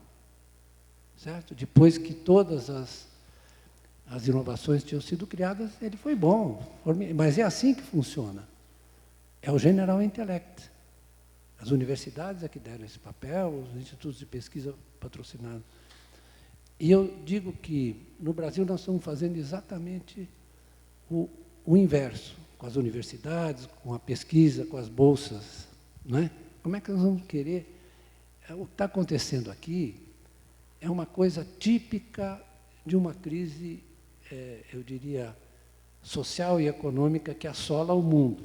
certo? Depois que todas as inovações tinham sido criadas, ele foi bom, mas é assim que funciona. É o General Intellect. As universidades é que deram esse papel, os institutos de pesquisa patrocinados. E eu digo que, no Brasil, nós estamos fazendo exatamente o inverso, com as universidades, com a pesquisa, com as bolsas. Não é? Como é que nós vamos querer? O que está acontecendo aqui é uma coisa típica de uma crise, eu diria, social e econômica que assola o mundo.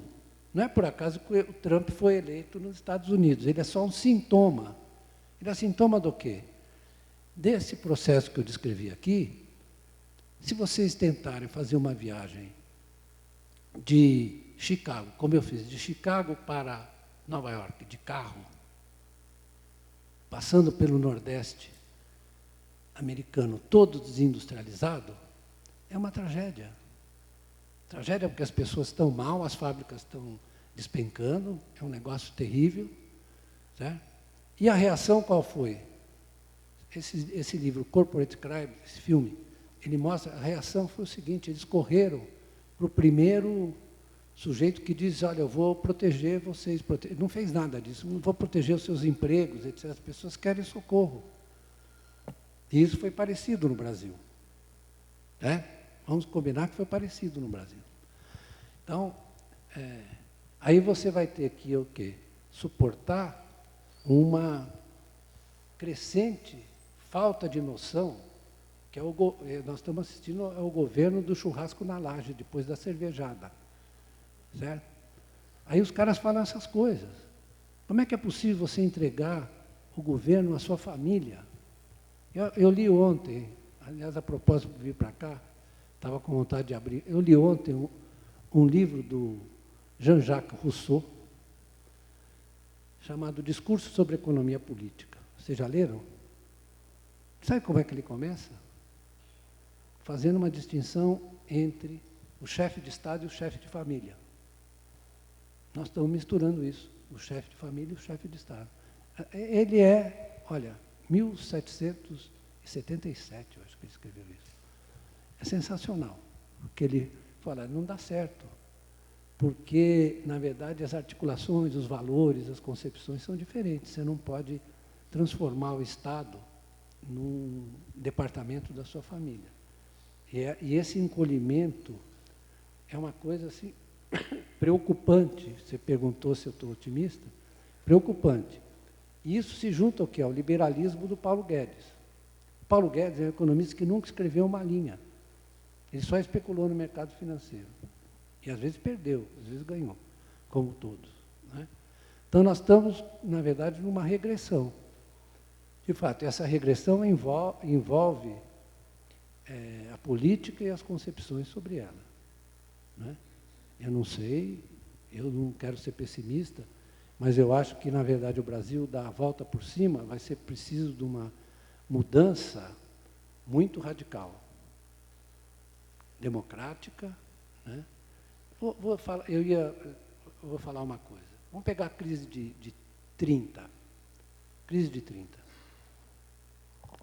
Não é por acaso que o Trump foi eleito nos Estados Unidos, ele é só um sintoma. Ele é sintoma do quê? Desse processo que eu descrevi aqui, se vocês tentarem fazer uma viagem de Chicago, como eu fiz, de Chicago para Nova York, de carro, passando pelo Nordeste americano, todo desindustrializado, é uma tragédia. Tragédia porque as pessoas estão mal, as fábricas estão despencando, é um negócio terrível. Certo? E a reação qual foi? Esse livro, Corporate Crime, esse filme, ele mostra, a reação foi o seguinte, eles correram para o primeiro sujeito que diz, olha, eu vou proteger vocês, não fez nada disso, não vou proteger os seus empregos, etc. As pessoas querem socorro. E isso foi parecido no Brasil. Vamos combinar que foi parecido no Brasil. Então, aí você vai ter que o quê? Suportar uma crescente falta de noção, que nós estamos assistindo ao governo do churrasco na laje, depois da cervejada. Certo? Aí os caras falam essas coisas. Como é que é possível você entregar o governo à sua família? Eu li ontem, aliás, a propósito de vir para cá, estava com vontade de abrir. Eu li ontem um livro do Jean-Jacques Rousseau, chamado Discurso sobre Economia Política. Vocês já leram? Sabe como é que ele começa? Fazendo uma distinção entre o chefe de Estado e o chefe de família. Nós estamos misturando isso, o chefe de família e o chefe de Estado. Ele é, olha, 1777, eu acho que ele escreveu isso. É sensacional, porque ele fala, não dá certo, porque, na verdade, as articulações, os valores, as concepções são diferentes. Você não pode transformar o Estado num departamento da sua família. E esse encolhimento é uma coisa assim, preocupante. Você perguntou se eu estou otimista? Preocupante. E isso se junta ao quê? Ao liberalismo do Paulo Guedes. Paulo Guedes é um economista que nunca escreveu uma linha. Ele só especulou no mercado financeiro. E às vezes perdeu, às vezes ganhou, como todos. Né? Então nós estamos, na verdade, numa regressão. De fato, essa regressão envolve a política e as concepções sobre ela. Né? Eu não sei, eu não quero ser pessimista, mas eu acho que, na verdade, o Brasil dá a volta por cima, vai ser preciso de uma mudança muito radical, democrática. Né? Vou falar uma coisa. Vamos pegar a crise de 30. Crise de 30.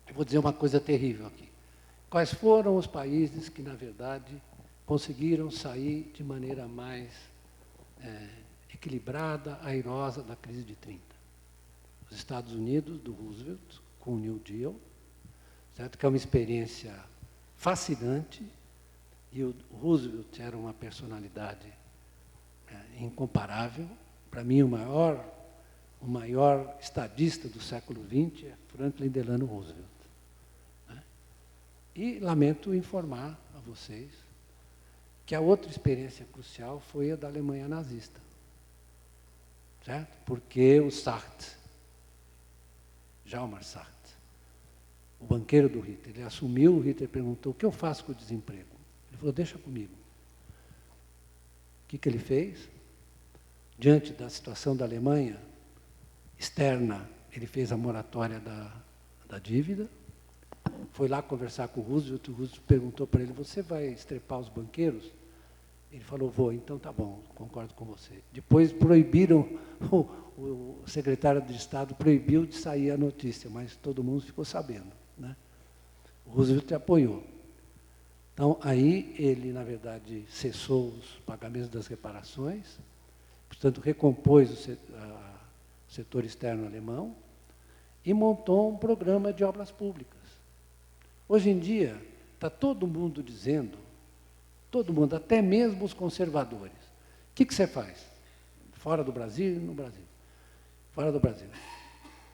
Eu vou dizer uma coisa terrível aqui. Quais foram os países que, na verdade, conseguiram sair de maneira mais equilibrada, airosa da crise de 30? Os Estados Unidos, do Roosevelt, com o New Deal, certo? Que é uma experiência fascinante, e o Roosevelt era uma personalidade incomparável. Para mim, o maior estadista do século XX é Franklin Delano Roosevelt. Né? E lamento informar a vocês que a outra experiência crucial foi a da Alemanha nazista. Certo? Porque o Sartre, Jalmar Sartre, o banqueiro do Hitler, ele assumiu, o Hitler perguntou, o que eu faço com o desemprego? Ele falou, deixa comigo. O que ele fez? Diante da situação da Alemanha externa, ele fez a moratória da dívida, foi lá conversar com o Roosevelt perguntou para ele, você vai estrepar os banqueiros? Ele falou, vou, então tá bom, concordo com você. Depois proibiram, o secretário de Estado proibiu de sair a notícia, mas todo mundo ficou sabendo. Né? O Roosevelt apoiou. Então, aí ele, na verdade, cessou os pagamentos das reparações, portanto, recompôs o setor externo alemão e montou um programa de obras públicas. Hoje em dia, está todo mundo dizendo, todo mundo, até mesmo os conservadores, o que você faz? Fora do Brasil e no Brasil. Fora do Brasil.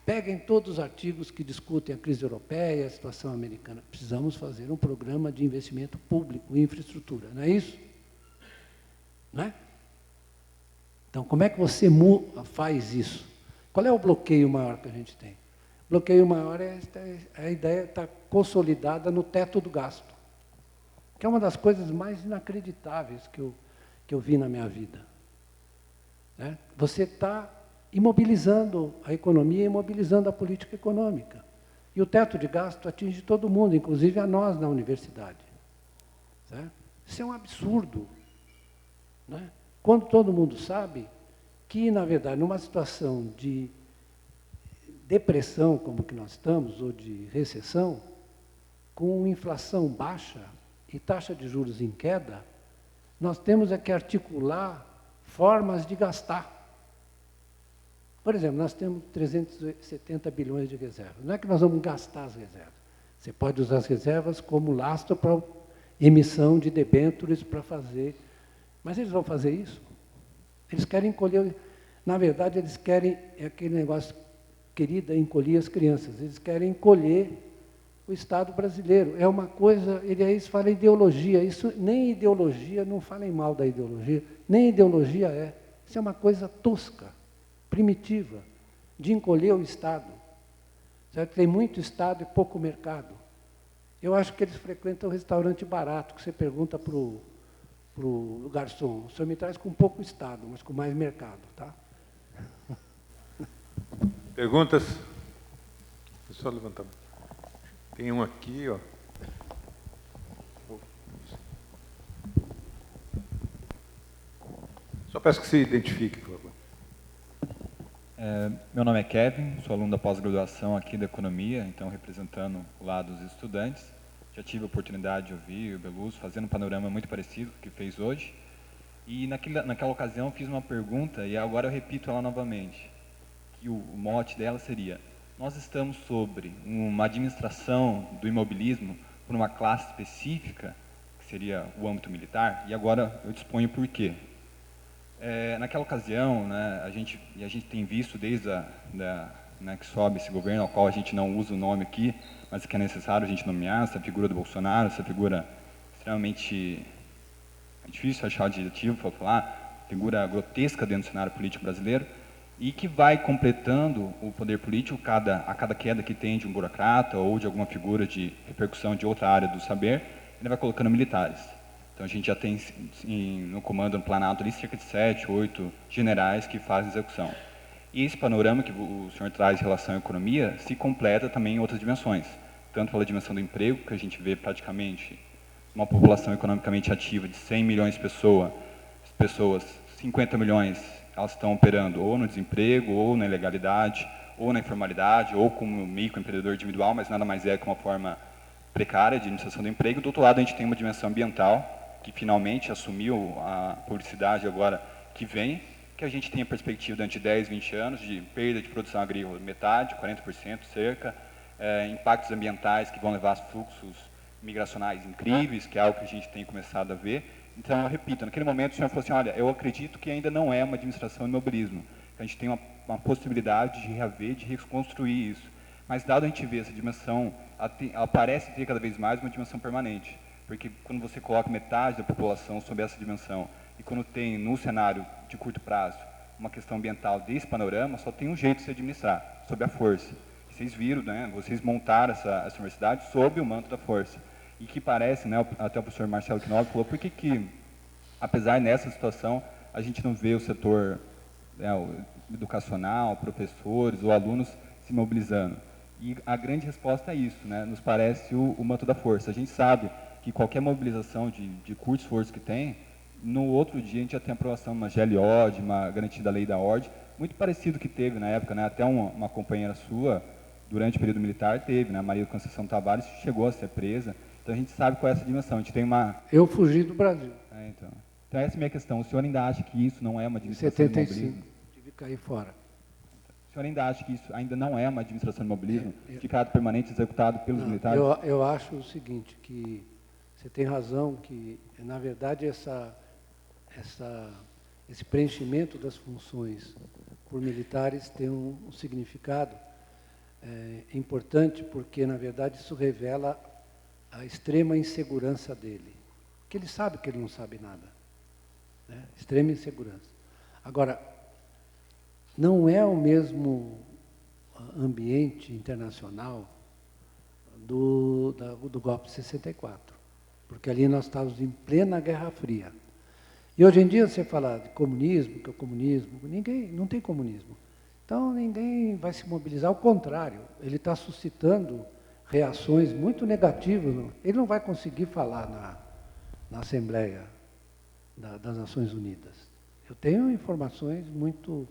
Peguem todos os artigos que discutem a crise europeia, a situação americana. Precisamos fazer um programa de investimento público em infraestrutura, não é isso? Não é? Então, como é que você faz isso? Qual é o bloqueio maior que a gente tem? O bloqueio maior é a ideia está consolidada no teto do gasto, que é uma das coisas mais inacreditáveis que eu vi na minha vida. Né? Você está imobilizando a economia, imobilizando a política econômica. E o teto de gasto atinge todo mundo, inclusive a nós na universidade. Certo? Isso é um absurdo. Né? Quando todo mundo sabe que, na verdade, numa situação de depressão como que nós estamos, ou de recessão, com inflação baixa e taxa de juros em queda, nós temos que articular formas de gastar. Por exemplo, nós temos 370 bilhões de reservas. Não é que nós vamos gastar as reservas. Você pode usar as reservas como lastro para emissão de debêntures para fazer. Mas eles vão fazer isso? Eles querem encolher. Na verdade, eles querem aquele negócio, querida, encolher as crianças. Eles querem encolher o Estado brasileiro. É uma coisa, eles falam ideologia. Isso nem ideologia, não falem mal da ideologia, nem ideologia é. Isso é uma coisa tosca, primitiva, de encolher o Estado. certo? Tem muito Estado e pouco mercado. Eu acho que eles frequentam restaurante barato, que você pergunta para o garçom, o senhor me traz com pouco Estado, mas com mais mercado, tá? Perguntas? Só levantar. Tem um aqui, ó. Só peço que se identifique, por favor. Meu nome é Kevin, sou aluno da pós-graduação aqui da Economia, então representando o lado dos estudantes. Já tive a oportunidade de ouvir o Beluso fazendo um panorama muito parecido com o que fez hoje. E naquela ocasião eu fiz uma pergunta e agora eu repito ela novamente. Que o mote dela seria: nós estamos sobre uma administração do imobilismo por uma classe específica, que seria o âmbito militar, e agora eu disponho por quê. Naquela ocasião, né, a gente tem visto desde né, que sobe esse governo, ao qual a gente não usa o nome aqui, mas que é necessário a gente nomear, essa figura do Bolsonaro, essa figura extremamente difícil achar adjetivo para falar, figura grotesca dentro do cenário político brasileiro, e que vai completando o poder político a cada queda que tem de um burocrata ou de alguma figura de repercussão de outra área do saber, ele vai colocando militares. Então a gente já tem no comando, no Planalto, ali, cerca de 7, 8 generais que fazem execução. E esse panorama que o senhor traz em relação à economia se completa também em outras dimensões, tanto pela dimensão do emprego, que a gente vê praticamente uma população economicamente ativa de 100 milhões de pessoas, 50 milhões, elas estão operando ou no desemprego, ou na ilegalidade, ou na informalidade, ou como microempreendedor individual, mas nada mais é que uma forma precária de administração do emprego. Do outro lado, a gente tem uma dimensão ambiental, que finalmente assumiu a publicidade agora que vem, que a gente tem a perspectiva durante 10, 20 anos de perda de produção agrícola metade, 40% cerca, impactos ambientais que vão levar a fluxos migracionais incríveis, que é algo que a gente tem começado a ver. Então, eu repito, naquele momento o senhor falou assim, olha, eu acredito que ainda não é uma administração de imobilismo, que a gente tem uma possibilidade de reaver, de reconstruir isso. Mas, dado a gente ver essa dimensão, ela parece ter cada vez mais uma dimensão permanente. Porque quando você coloca metade da população sob essa dimensão, e quando tem no cenário de curto prazo uma questão ambiental desse panorama, só tem um jeito de se administrar, sob a força. Vocês viram, né, vocês montaram essa universidade sob o manto da força. E que parece, né, até o professor Marcelo Knobel falou, por que, apesar nessa situação, a gente não vê o setor educacional, professores ou alunos se mobilizando? E a grande resposta é isso, né, nos parece o manto da força. A gente sabe que qualquer mobilização de curto esforço que tem, no outro dia a gente já tem a aprovação de uma GLO, de uma garantia da lei da ordem, muito parecido que teve na época, né, até uma companheira sua, durante o período militar, teve, né, a Maria Conceição Tavares chegou a ser presa, então a gente sabe qual é essa dimensão, a gente tem uma... Eu fugi do Brasil. Então essa é a minha questão, o senhor ainda acha que isso não é uma administração de imobilismo? Tive que cair fora. O senhor ainda acha que isso ainda não é uma administração de imobilismo, de caráter permanente executado pelos militares? Eu acho o seguinte, que você tem razão, que, na verdade, esse preenchimento das funções por militares tem um significado importante, porque, na verdade, isso revela a extrema insegurança dele. Porque ele sabe que ele não sabe nada. Né? Extrema insegurança. Agora, não é o mesmo ambiente internacional do golpe de 64. Porque ali nós estávamos em plena Guerra Fria. E hoje em dia você fala de comunismo, que é o comunismo, não tem comunismo. Então ninguém vai se mobilizar, ao contrário, ele está suscitando reações muito negativas. Ele não vai conseguir falar na Assembleia das Nações Unidas. Eu tenho informações muito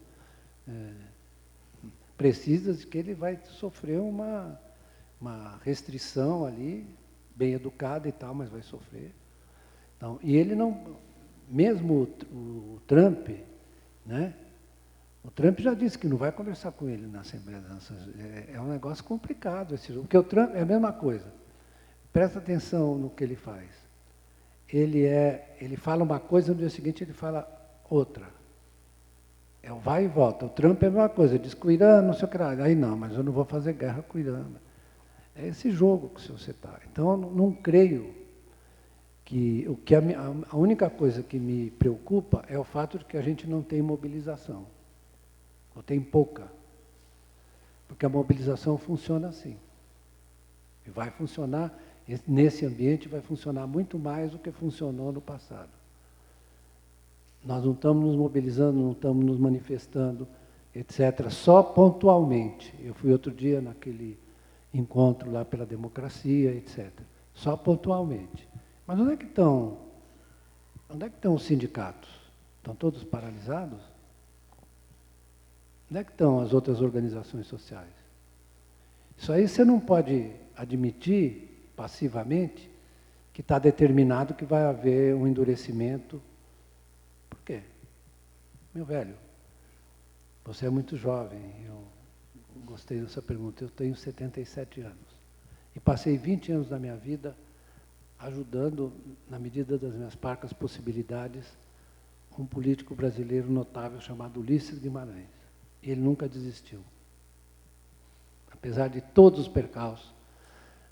precisas de que ele vai sofrer uma restrição ali, bem educada e tal, mas vai sofrer. Então, e ele não, mesmo o Trump, né? O Trump já disse que não vai conversar com ele na Assembleia das Nações Unidas. É um negócio complicado esse jogo, porque o Trump é a mesma coisa. Presta atenção no que ele faz. Ele fala uma coisa, no dia seguinte ele fala outra. É o vai e volta. O Trump é a mesma coisa, ele diz que o Irã, não sei o que lá. Aí não, mas eu não vou fazer guerra com o Irã. É esse jogo que você está. Então, eu não creio que... A única coisa que me preocupa é o fato de que a gente não tem mobilização. Ou tem pouca. Porque porque a mobilização funciona assim. E vai funcionar, nesse ambiente vai funcionar muito mais do que funcionou no passado. Nós não estamos nos mobilizando, não estamos nos manifestando, etc., só pontualmente. Eu fui outro dia naquele encontro lá pela democracia, etc., só pontualmente. Mas onde é que estão os sindicatos? Estão todos paralisados? Onde é que estão as outras organizações sociais? Isso aí você não pode admitir passivamente que está determinado que vai haver um endurecimento. Por quê? Meu velho, você é muito jovem, eu gostei dessa pergunta, eu tenho 77 anos. E passei 20 anos da minha vida ajudando, na medida das minhas parcas possibilidades, um político brasileiro notável chamado Ulisses Guimarães. E ele nunca desistiu. Apesar de todos os percalços,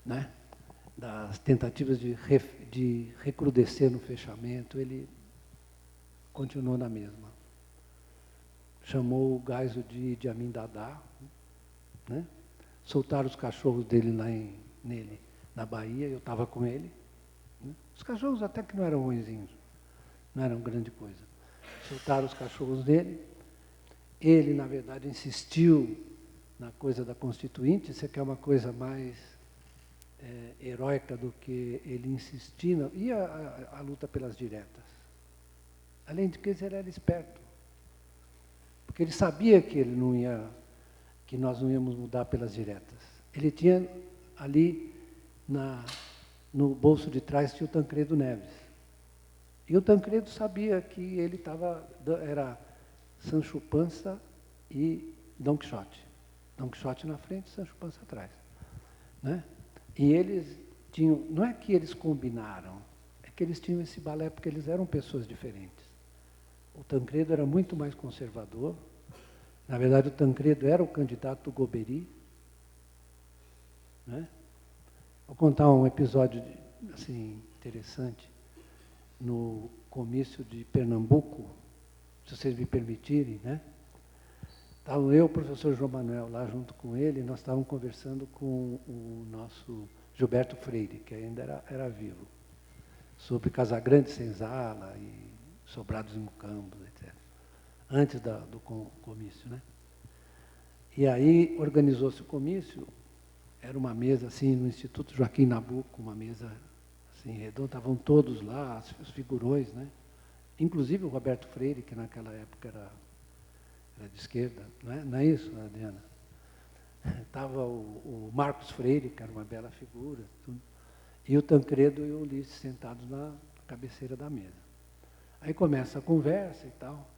né, das tentativas de recrudescer no fechamento, ele continuou na mesma. Chamou o Geisel de Idi Amin Dada, né? Soltaram os cachorros dele lá nele, na Bahia, eu estava com ele. Né? Os cachorros até que não eram ruinzinhos, não eram grande coisa. Soltaram os cachorros dele. Ele, na verdade, insistiu na coisa da Constituinte, isso aqui é uma coisa mais heróica do que ele insistir. E a luta pelas diretas? Além de que ele era esperto. Porque ele sabia que ele não ia, que nós não íamos mudar pelas diretas. Ele tinha ali no bolso de trás tinha o Tancredo Neves. E o Tancredo sabia que ele era Sancho Panza e Dom Quixote. Dom Quixote na frente, Sancho Panza atrás. Né? E eles tinham, não é que eles combinaram, é que eles tinham esse balé porque eles eram pessoas diferentes. O Tancredo era muito mais conservador. Na verdade, o Tancredo era o candidato do Goberi. Né? Vou contar um episódio assim, interessante. No comício de Pernambuco, se vocês me permitirem, né? Estava eu e o professor João Manuel lá junto com ele, nós estávamos conversando com o nosso Gilberto Freire, que ainda era vivo, sobre Casagrande Senzala e Sobrados e Mucambos, etc. Antes do comício, né? E aí organizou-se o comício, era uma mesa assim no Instituto Joaquim Nabuco, uma mesa assim redonda, estavam todos lá, os figurões, né? Inclusive o Roberto Freire, que naquela época era de esquerda, não é isso, Adriana? Estava o Marcos Freire, que era uma bela figura, tudo, e o Tancredo e o Ulisses sentados na cabeceira da mesa. Aí começa a conversa e tal,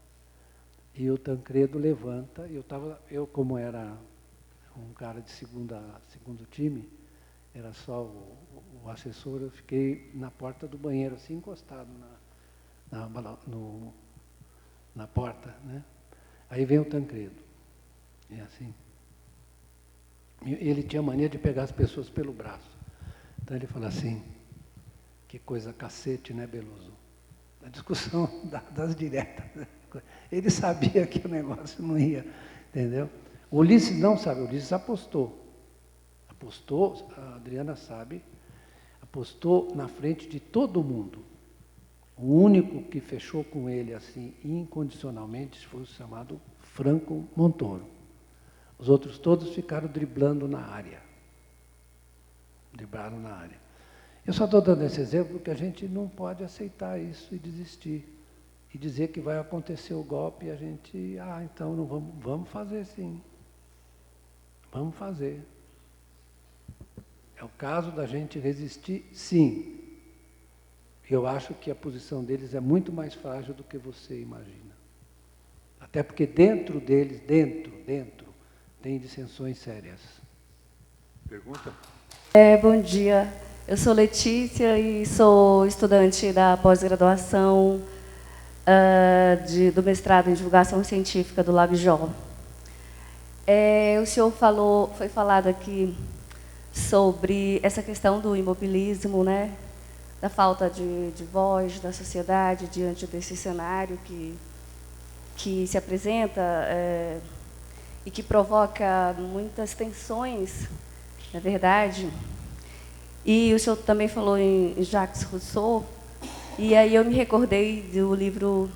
e o Tancredo levanta, e eu como era um cara de segundo time, era só o assessor, eu fiquei na porta do banheiro, assim, encostado na porta, né? Aí vem o Tancredo, é assim. Ele tinha mania de pegar as pessoas pelo braço. Então ele fala assim, que coisa cacete, né, Beluso? A discussão das diretas. Ele sabia que o negócio não ia, entendeu? O Ulisses não sabe, o Ulisses apostou. Apostou, a Adriana sabe, apostou na frente de todo mundo. O único que fechou com ele assim incondicionalmente foi o chamado Franco Montoro. Os outros todos ficaram driblando na área. Driblaram na área. Eu só estou dando esse exemplo porque a gente não pode aceitar isso e desistir. E dizer que vai acontecer o golpe e a gente, então não vamos fazer sim. Vamos fazer. É o caso da gente resistir, sim. Eu acho que a posição deles é muito mais frágil do que você imagina. Até porque dentro deles, dentro, tem dissensões sérias. Pergunta? Bom dia. Eu sou Letícia e sou estudante da pós-graduação do mestrado em divulgação científica do LabJOL. O senhor foi falado aqui sobre essa questão do imobilismo, né? Da falta de voz da sociedade diante desse cenário que se apresenta. e que provoca muitas tensões, na verdade. E o senhor também falou em Jacques Rousseau, e aí eu me recordei do livro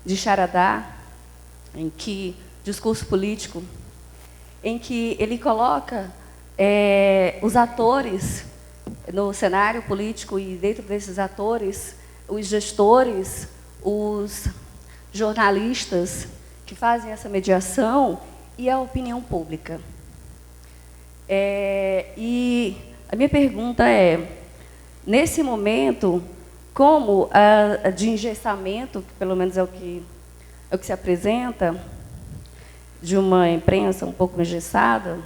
de Charadá, em que, Discurso Político, em que ele coloca os atores no cenário político, e dentro desses atores, os gestores, os jornalistas que fazem essa mediação e a opinião pública. E a minha pergunta é, nesse momento, como de engessamento, que pelo menos é o que se apresenta, de uma imprensa um pouco engessada,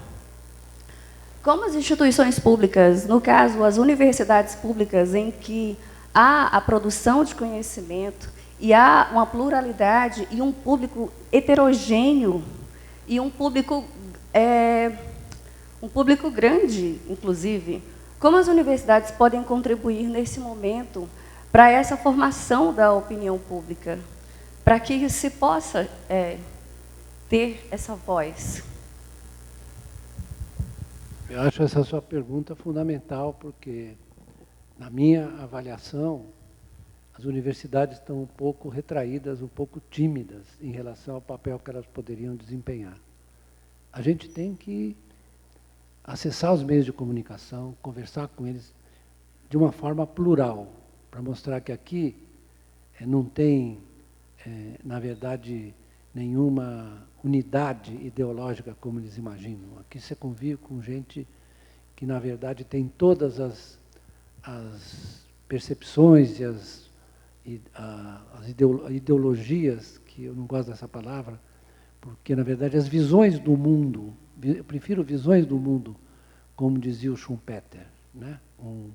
como as instituições públicas, no caso, as universidades públicas, em que há a produção de conhecimento e há uma pluralidade e um público heterogêneo e um público grande, inclusive, como as universidades podem contribuir nesse momento para essa formação da opinião pública, para que se possa ter essa voz? Eu acho essa sua pergunta fundamental, porque, na minha avaliação, as universidades estão um pouco retraídas, um pouco tímidas em relação ao papel que elas poderiam desempenhar. A gente tem que acessar os meios de comunicação, conversar com eles de uma forma plural, para mostrar que aqui não tem, na verdade, nenhuma unidade ideológica como eles imaginam. Aqui você convive com gente que, na verdade, tem todas as percepções e as ideologias, que eu não gosto dessa palavra, porque, na verdade, as visões do mundo, eu prefiro visões do mundo, como dizia o Schumpeter, né? Um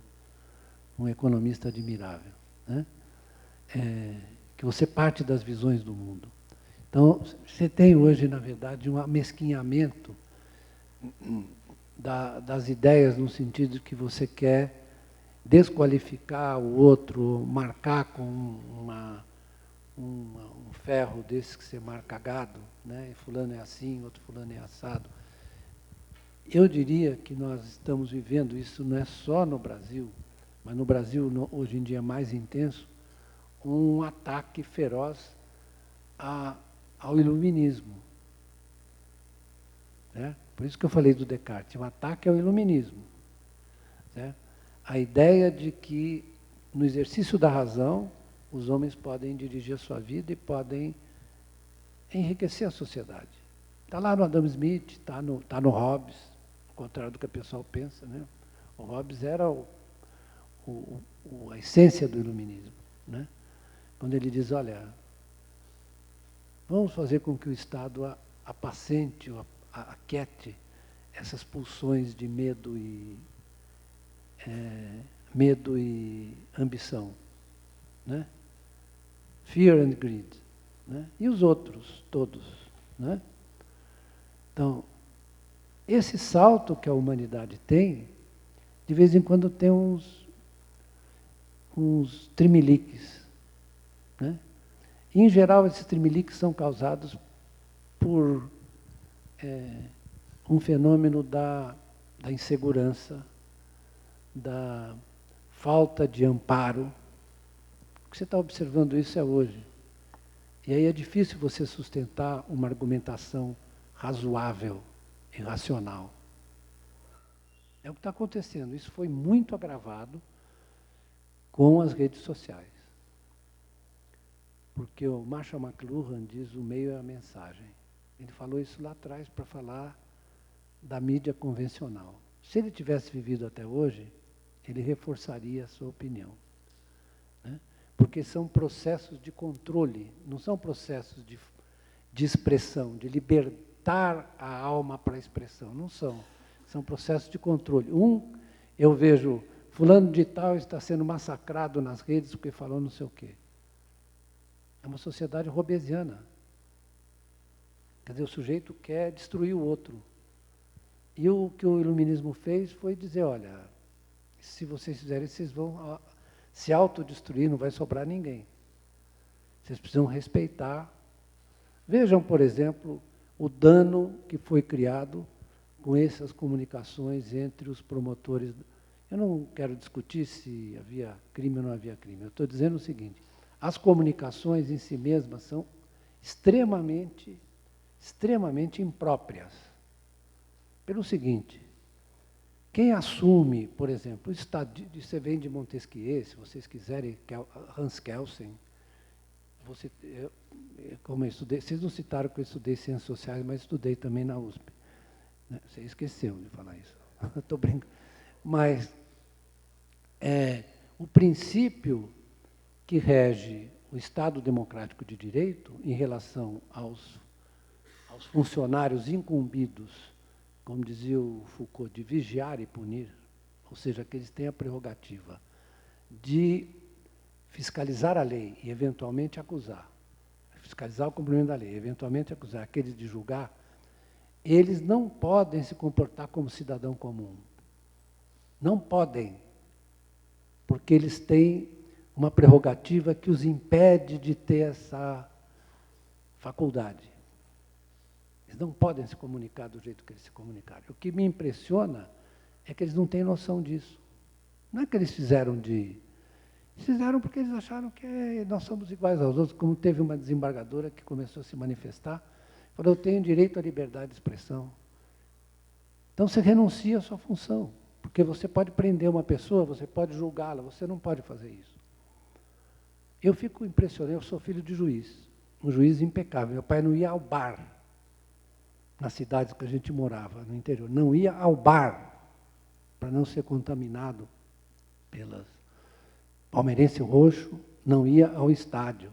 economista admirável, né? Que você parte das visões do mundo. Então, você tem hoje, na verdade, um amesquinhamento das ideias, no sentido de que você quer desqualificar o outro, marcar com um ferro desse que você marca gado, né? E fulano é assim, outro fulano é assado. Eu diria que nós estamos vivendo isso não é só no Brasil, mas no Brasil, hoje em dia, é mais intenso, um ataque feroz ao iluminismo. Né? Por isso que eu falei do Descartes, um ataque ao iluminismo. Né? A ideia de que, no exercício da razão, os homens podem dirigir a sua vida e podem enriquecer a sociedade. Está lá no Adam Smith, está no Hobbes, ao contrário do que o pessoal pensa. Né? O Hobbes era a essência do iluminismo. Né? Quando ele diz, olha, vamos fazer com que o Estado apacente, aquiete essas pulsões de medo e ambição. Né? Fear and greed. Né? E os outros, todos. Né? Então, esse salto que a humanidade tem, de vez em quando tem uns trimeliques. Né? E, em geral, esses trimeliques são causados por um fenômeno da insegurança, da falta de amparo. O que você está observando isso hoje. E aí é difícil você sustentar uma argumentação razoável e racional. É o que está acontecendo. Isso foi muito agravado com as redes sociais. Porque o Marshall McLuhan diz o meio é a mensagem. Ele falou isso lá atrás para falar da mídia convencional. Se ele tivesse vivido até hoje, ele reforçaria a sua opinião. Né? Porque são processos de controle, não são processos de expressão, de libertar a alma para a expressão. Não são. São processos de controle. Eu vejo, fulano de tal está sendo massacrado nas redes porque falou não sei o quê. É uma sociedade hobbesiana. Quer dizer, o sujeito quer destruir o outro. E o que o iluminismo fez foi dizer, olha, se vocês fizerem isso, vocês vão se autodestruir, não vai sobrar ninguém. Vocês precisam respeitar. Vejam, por exemplo, o dano que foi criado com essas comunicações entre os promotores. Eu não quero discutir se havia crime ou não havia crime. Eu estou dizendo o seguinte: as comunicações em si mesmas são extremamente impróprias. Pelo seguinte, quem assume, por exemplo, o estado você vem de Montesquieu, se vocês quiserem, Hans Kelsen, como eu estudei, vocês não citaram que eu estudei Ciências Sociais, mas estudei também na USP. Você esqueceu de falar isso. Estou brincando. Mas o princípio que rege o Estado democrático de direito em relação aos funcionários incumbidos, como dizia o Foucault, de vigiar e punir, ou seja, que eles têm a prerrogativa de fiscalizar a lei e, eventualmente, acusar, fiscalizar o cumprimento da lei, eventualmente acusar aqueles de julgar, eles não podem se comportar como cidadão comum. Não podem, porque eles têm uma prerrogativa que os impede de ter essa faculdade. Eles não podem se comunicar do jeito que eles se comunicaram. O que me impressiona é que eles não têm noção disso. Não é que eles fizeram porque eles acharam que nós somos iguais aos outros, como teve uma desembargadora que começou a se manifestar, falou: eu tenho direito à liberdade de expressão. Então você renuncia à sua função, porque você pode prender uma pessoa, você pode julgá-la, você não pode fazer isso. Eu fico impressionado, eu sou filho de juiz, um juiz impecável. Meu pai não ia ao bar, nas cidades que a gente morava, no interior, não ia ao bar, para não ser contaminado pelas palmeirense roxo, não ia ao estádio,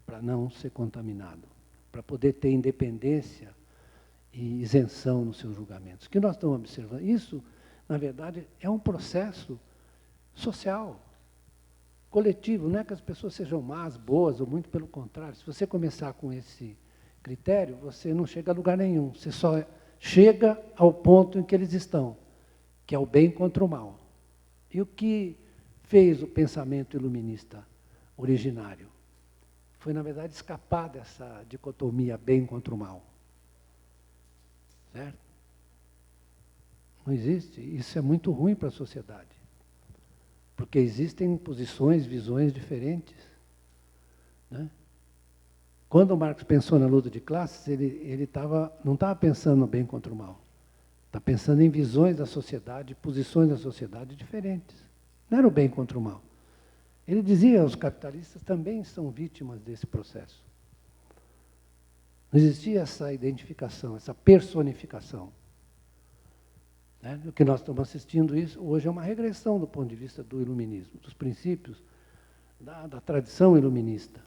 para não ser contaminado, para poder ter independência e isenção nos seus julgamentos. O que nós estamos observando? Isso, na verdade, é um processo social, coletivo. Não é que as pessoas sejam más, boas, ou muito pelo contrário. Se você começar com esse critério, você não chega a lugar nenhum. Você só chega ao ponto em que eles estão, que é o bem contra o mal. E o que fez o pensamento iluminista originário foi, na verdade, escapar dessa dicotomia bem contra o mal. Certo? Não existe. Isso é muito ruim para a sociedade. Porque existem posições, visões diferentes. Né? Quando o Marx pensou na luta de classes, ele não estava pensando no bem contra o mal. Está pensando em visões da sociedade, posições da sociedade diferentes. Não era o bem contra o mal. Ele dizia: os capitalistas também são vítimas desse processo. Não existia essa identificação, essa personificação. Né? O que nós estamos assistindo isso hoje é uma regressão do ponto de vista do iluminismo, dos princípios da tradição iluminista,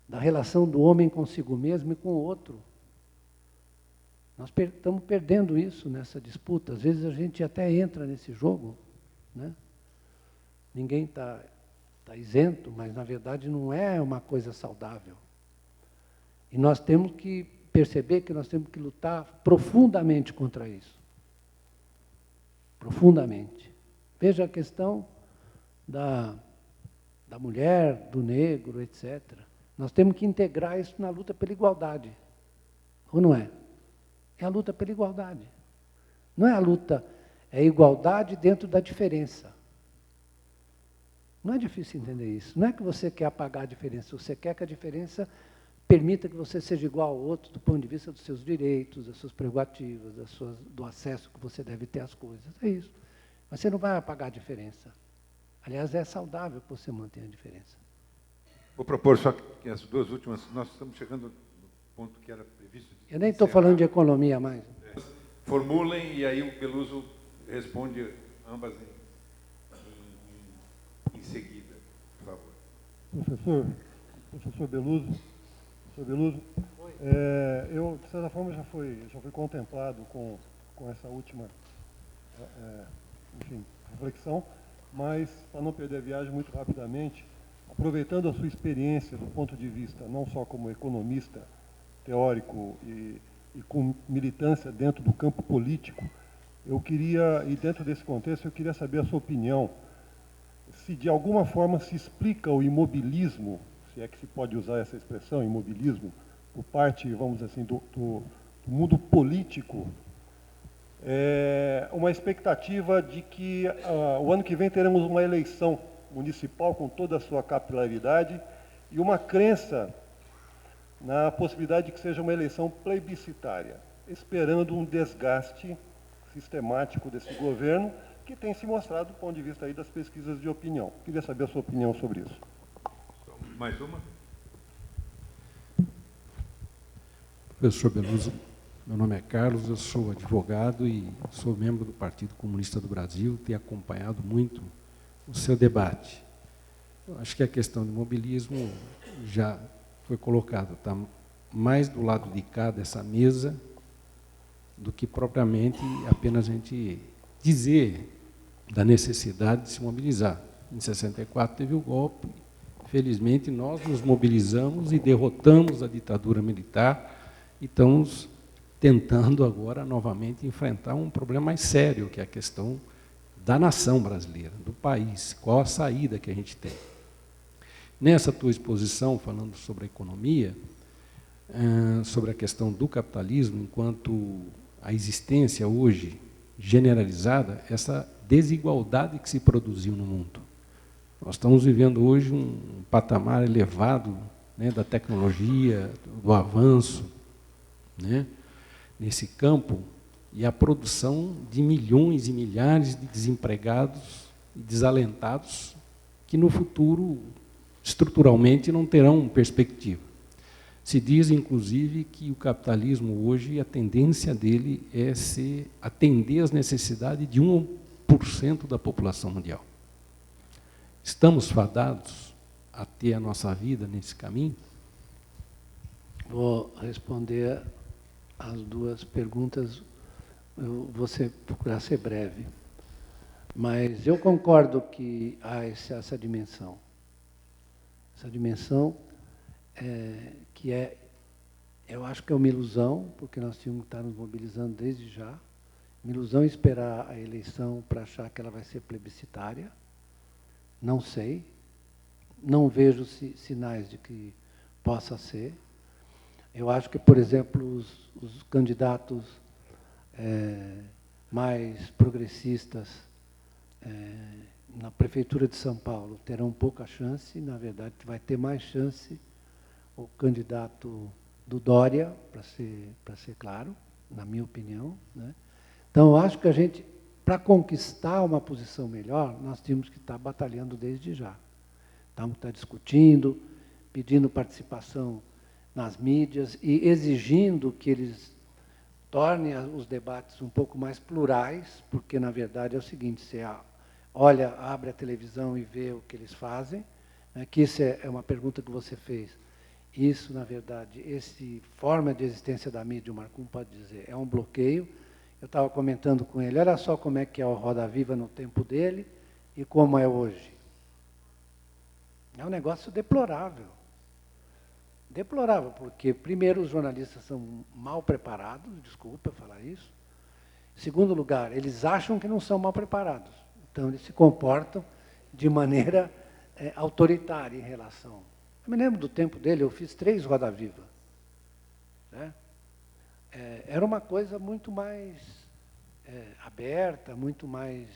da relação do homem consigo mesmo e com o outro. Nós estamos perdendo isso nessa disputa. Às vezes a gente até entra nesse jogo, né? Ninguém está isento, mas, na verdade, não é uma coisa saudável. E nós temos que perceber que nós temos que lutar profundamente contra isso. Profundamente. Veja a questão da mulher, do negro, etc. Nós temos que integrar isso na luta pela igualdade. Ou não é? É a luta pela igualdade. Não é a luta, é a igualdade dentro da diferença. Não é difícil entender isso. Não é que você quer apagar a diferença, você quer que a diferença permita que você seja igual ao outro do ponto de vista dos seus direitos, das suas prerrogativas, do acesso que você deve ter às coisas. É isso. Mas você não vai apagar a diferença. Aliás, é saudável que você mantenha a diferença. Vou propor só que as duas últimas, nós estamos chegando no ponto que era previsto. Eu nem estou falando de economia mais. Formulem e aí o Beluso responde ambas em seguida, por favor. Professor Beluso, eu, de certa forma, já fui contemplado com essa última reflexão, mas, para não perder a viagem muito rapidamente, aproveitando a sua experiência do ponto de vista, não só como economista teórico e com militância dentro do campo político, eu queria, e dentro desse contexto, eu queria saber a sua opinião, se de alguma forma se explica o imobilismo, se é que se pode usar essa expressão, imobilismo, por parte, vamos dizer assim, do mundo político, uma expectativa de que o ano que vem teremos uma eleição municipal com toda a sua capilaridade e uma crença na possibilidade de que seja uma eleição plebiscitária, esperando um desgaste sistemático desse governo, que tem se mostrado do ponto de vista aí das pesquisas de opinião. Queria saber a sua opinião sobre isso. Mais uma? Professor Beluso, meu nome é Carlos, eu sou advogado e sou membro do Partido Comunista do Brasil, tenho acompanhado muito o seu debate. Eu acho que a questão do mobilismo já foi colocada, está mais do lado de cá dessa mesa do que propriamente apenas a gente dizer da necessidade de se mobilizar. Em 64 teve o golpe, felizmente nós nos mobilizamos e derrotamos a ditadura militar e estamos tentando agora novamente enfrentar um problema mais sério, que é a questão da nação brasileira, do país, qual a saída que a gente tem. Nessa tua exposição, falando sobre a economia, sobre a questão do capitalismo, enquanto a existência hoje generalizada, essa desigualdade que se produziu no mundo. Nós estamos vivendo hoje um patamar elevado, né, da tecnologia, do avanço, né, nesse campo, e a produção de milhões e milhares de desempregados e desalentados que no futuro, estruturalmente, não terão perspectiva. Se diz, inclusive, que o capitalismo hoje, a tendência dele é atender às necessidades de 1% da população mundial. Estamos fadados a ter a nossa vida nesse caminho? Vou responder as duas perguntas, eu vou procurar ser breve. Mas eu concordo que há essa dimensão. Essa dimensão que eu acho que é uma ilusão, porque nós tínhamos que estar nos mobilizando desde já. Uma ilusão esperar a eleição para achar que ela vai ser plebiscitária. Não sei. Não vejo sinais de que possa ser. Eu acho que, por exemplo, os candidatos mais progressistas na Prefeitura de São Paulo terão pouca chance. Na verdade, vai ter mais chance o candidato do Dória, para ser claro, na minha opinião, né? Então, eu acho que a gente, para conquistar uma posição melhor, nós temos que estar batalhando desde já. Temos que estar discutindo, pedindo participação nas mídias e exigindo que eles tornem os debates um pouco mais plurais, porque, na verdade, é o seguinte, você olha, abre a televisão e vê o que eles fazem, né, que isso é uma pergunta que você fez. Isso, na verdade, essa forma de existência da mídia, o Marcum pode dizer, é um bloqueio. Eu estava comentando com ele, olha só como é que é o Roda Viva no tempo dele e como é hoje. É um negócio deplorável. Deplorável, porque, primeiro, os jornalistas são mal preparados, desculpa falar isso. Em segundo lugar, eles acham que não são mal preparados. Então, eles se comportam de maneira autoritária em relação. Eu me lembro do tempo dele, eu fiz 3 Roda Viva. Né? Era uma coisa muito mais aberta, muito mais...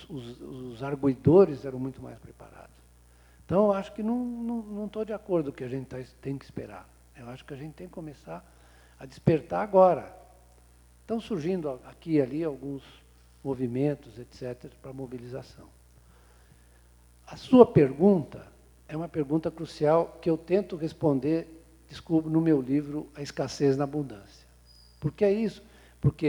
Os arguidores eram muito mais preparados. Então, eu acho que não estou de acordo com o que a gente tem que esperar. Eu acho que a gente tem que começar a despertar agora. Estão surgindo aqui e ali alguns movimentos, etc., para mobilização. A sua pergunta é uma pergunta crucial que eu tento responder, desculpe, no meu livro A Escassez na Abundância. Por que é isso? Porque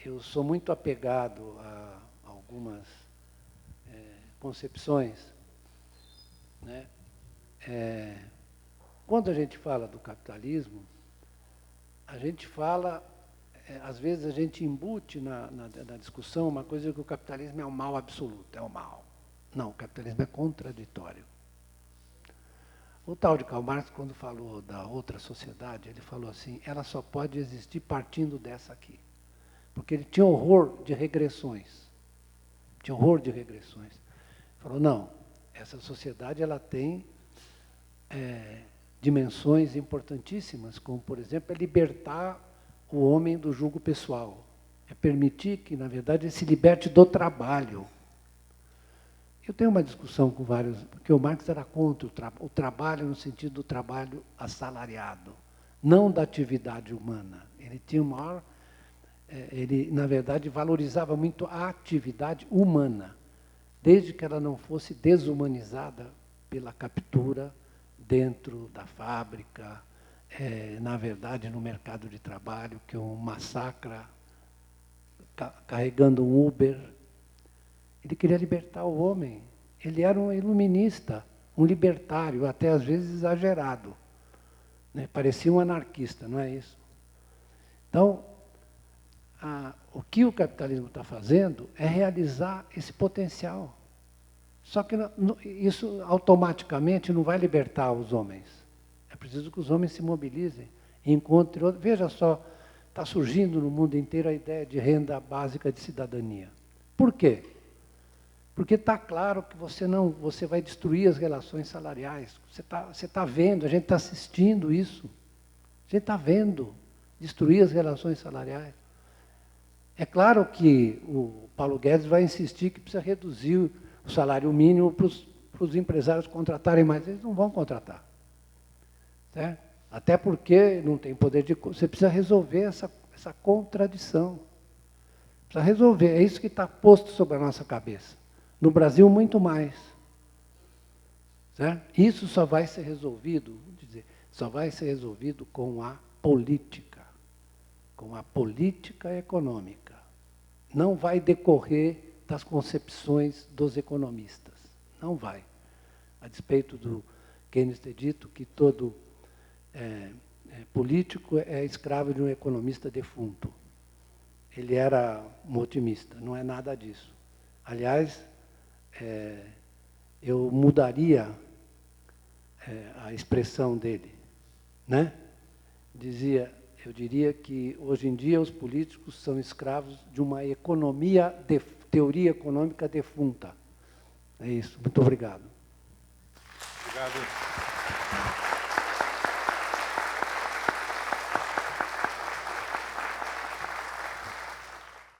eu sou muito apegado a algumas concepções, né? Quando a gente fala do capitalismo, a gente fala, às vezes a gente embute na discussão uma coisa que o capitalismo é o mal absoluto, é o mal. Não, o capitalismo é contraditório. O tal de Karl Marx, quando falou da outra sociedade, ele falou assim, ela só pode existir partindo dessa aqui. Porque ele tinha horror de regressões. Tinha horror de regressões. Falou, não, essa sociedade ela tem dimensões importantíssimas, como, por exemplo, é libertar o homem do jugo pessoal. É permitir que, na verdade, ele se liberte do trabalho. Eu tenho uma discussão com vários, porque o Marx era contra o trabalho no sentido do trabalho assalariado, não da atividade humana. Ele tinha o maior... ele, na verdade, valorizava muito a atividade humana, desde que ela não fosse desumanizada pela captura dentro da fábrica, na verdade, no mercado de trabalho, que um massacra carregando um Uber. Ele queria libertar o homem. Ele era um iluminista, um libertário, até às vezes exagerado. Né? Parecia um anarquista, não é isso? Então, o que o capitalismo está fazendo é realizar esse potencial. Só que isso automaticamente não vai libertar os homens. É preciso que os homens se mobilizem e encontrem outro. Veja só, está surgindo no mundo inteiro a ideia de renda básica de cidadania. Por quê? Porque está claro que você vai destruir as relações salariais. Você está vendo, a gente está assistindo isso. A gente está vendo destruir as relações salariais. É claro que o Paulo Guedes vai insistir que precisa reduzir o salário mínimo para os empresários contratarem mais. Eles não vão contratar. Certo? Até porque não tem poder de... Você precisa resolver essa contradição. Precisa resolver. É isso que está posto sobre a nossa cabeça. No Brasil, muito mais. Certo? Isso só vai ser resolvido, só vai ser resolvido com a política econômica. Não vai decorrer das concepções dos economistas. Não vai. A despeito do Keynes ter dito que todo político é escravo de um economista defunto. Ele era um otimista, não é nada disso. Aliás, eu mudaria a expressão dele, né? Eu diria que, hoje em dia, os políticos são escravos de uma teoria econômica defunta. É isso. Muito obrigado. Obrigado.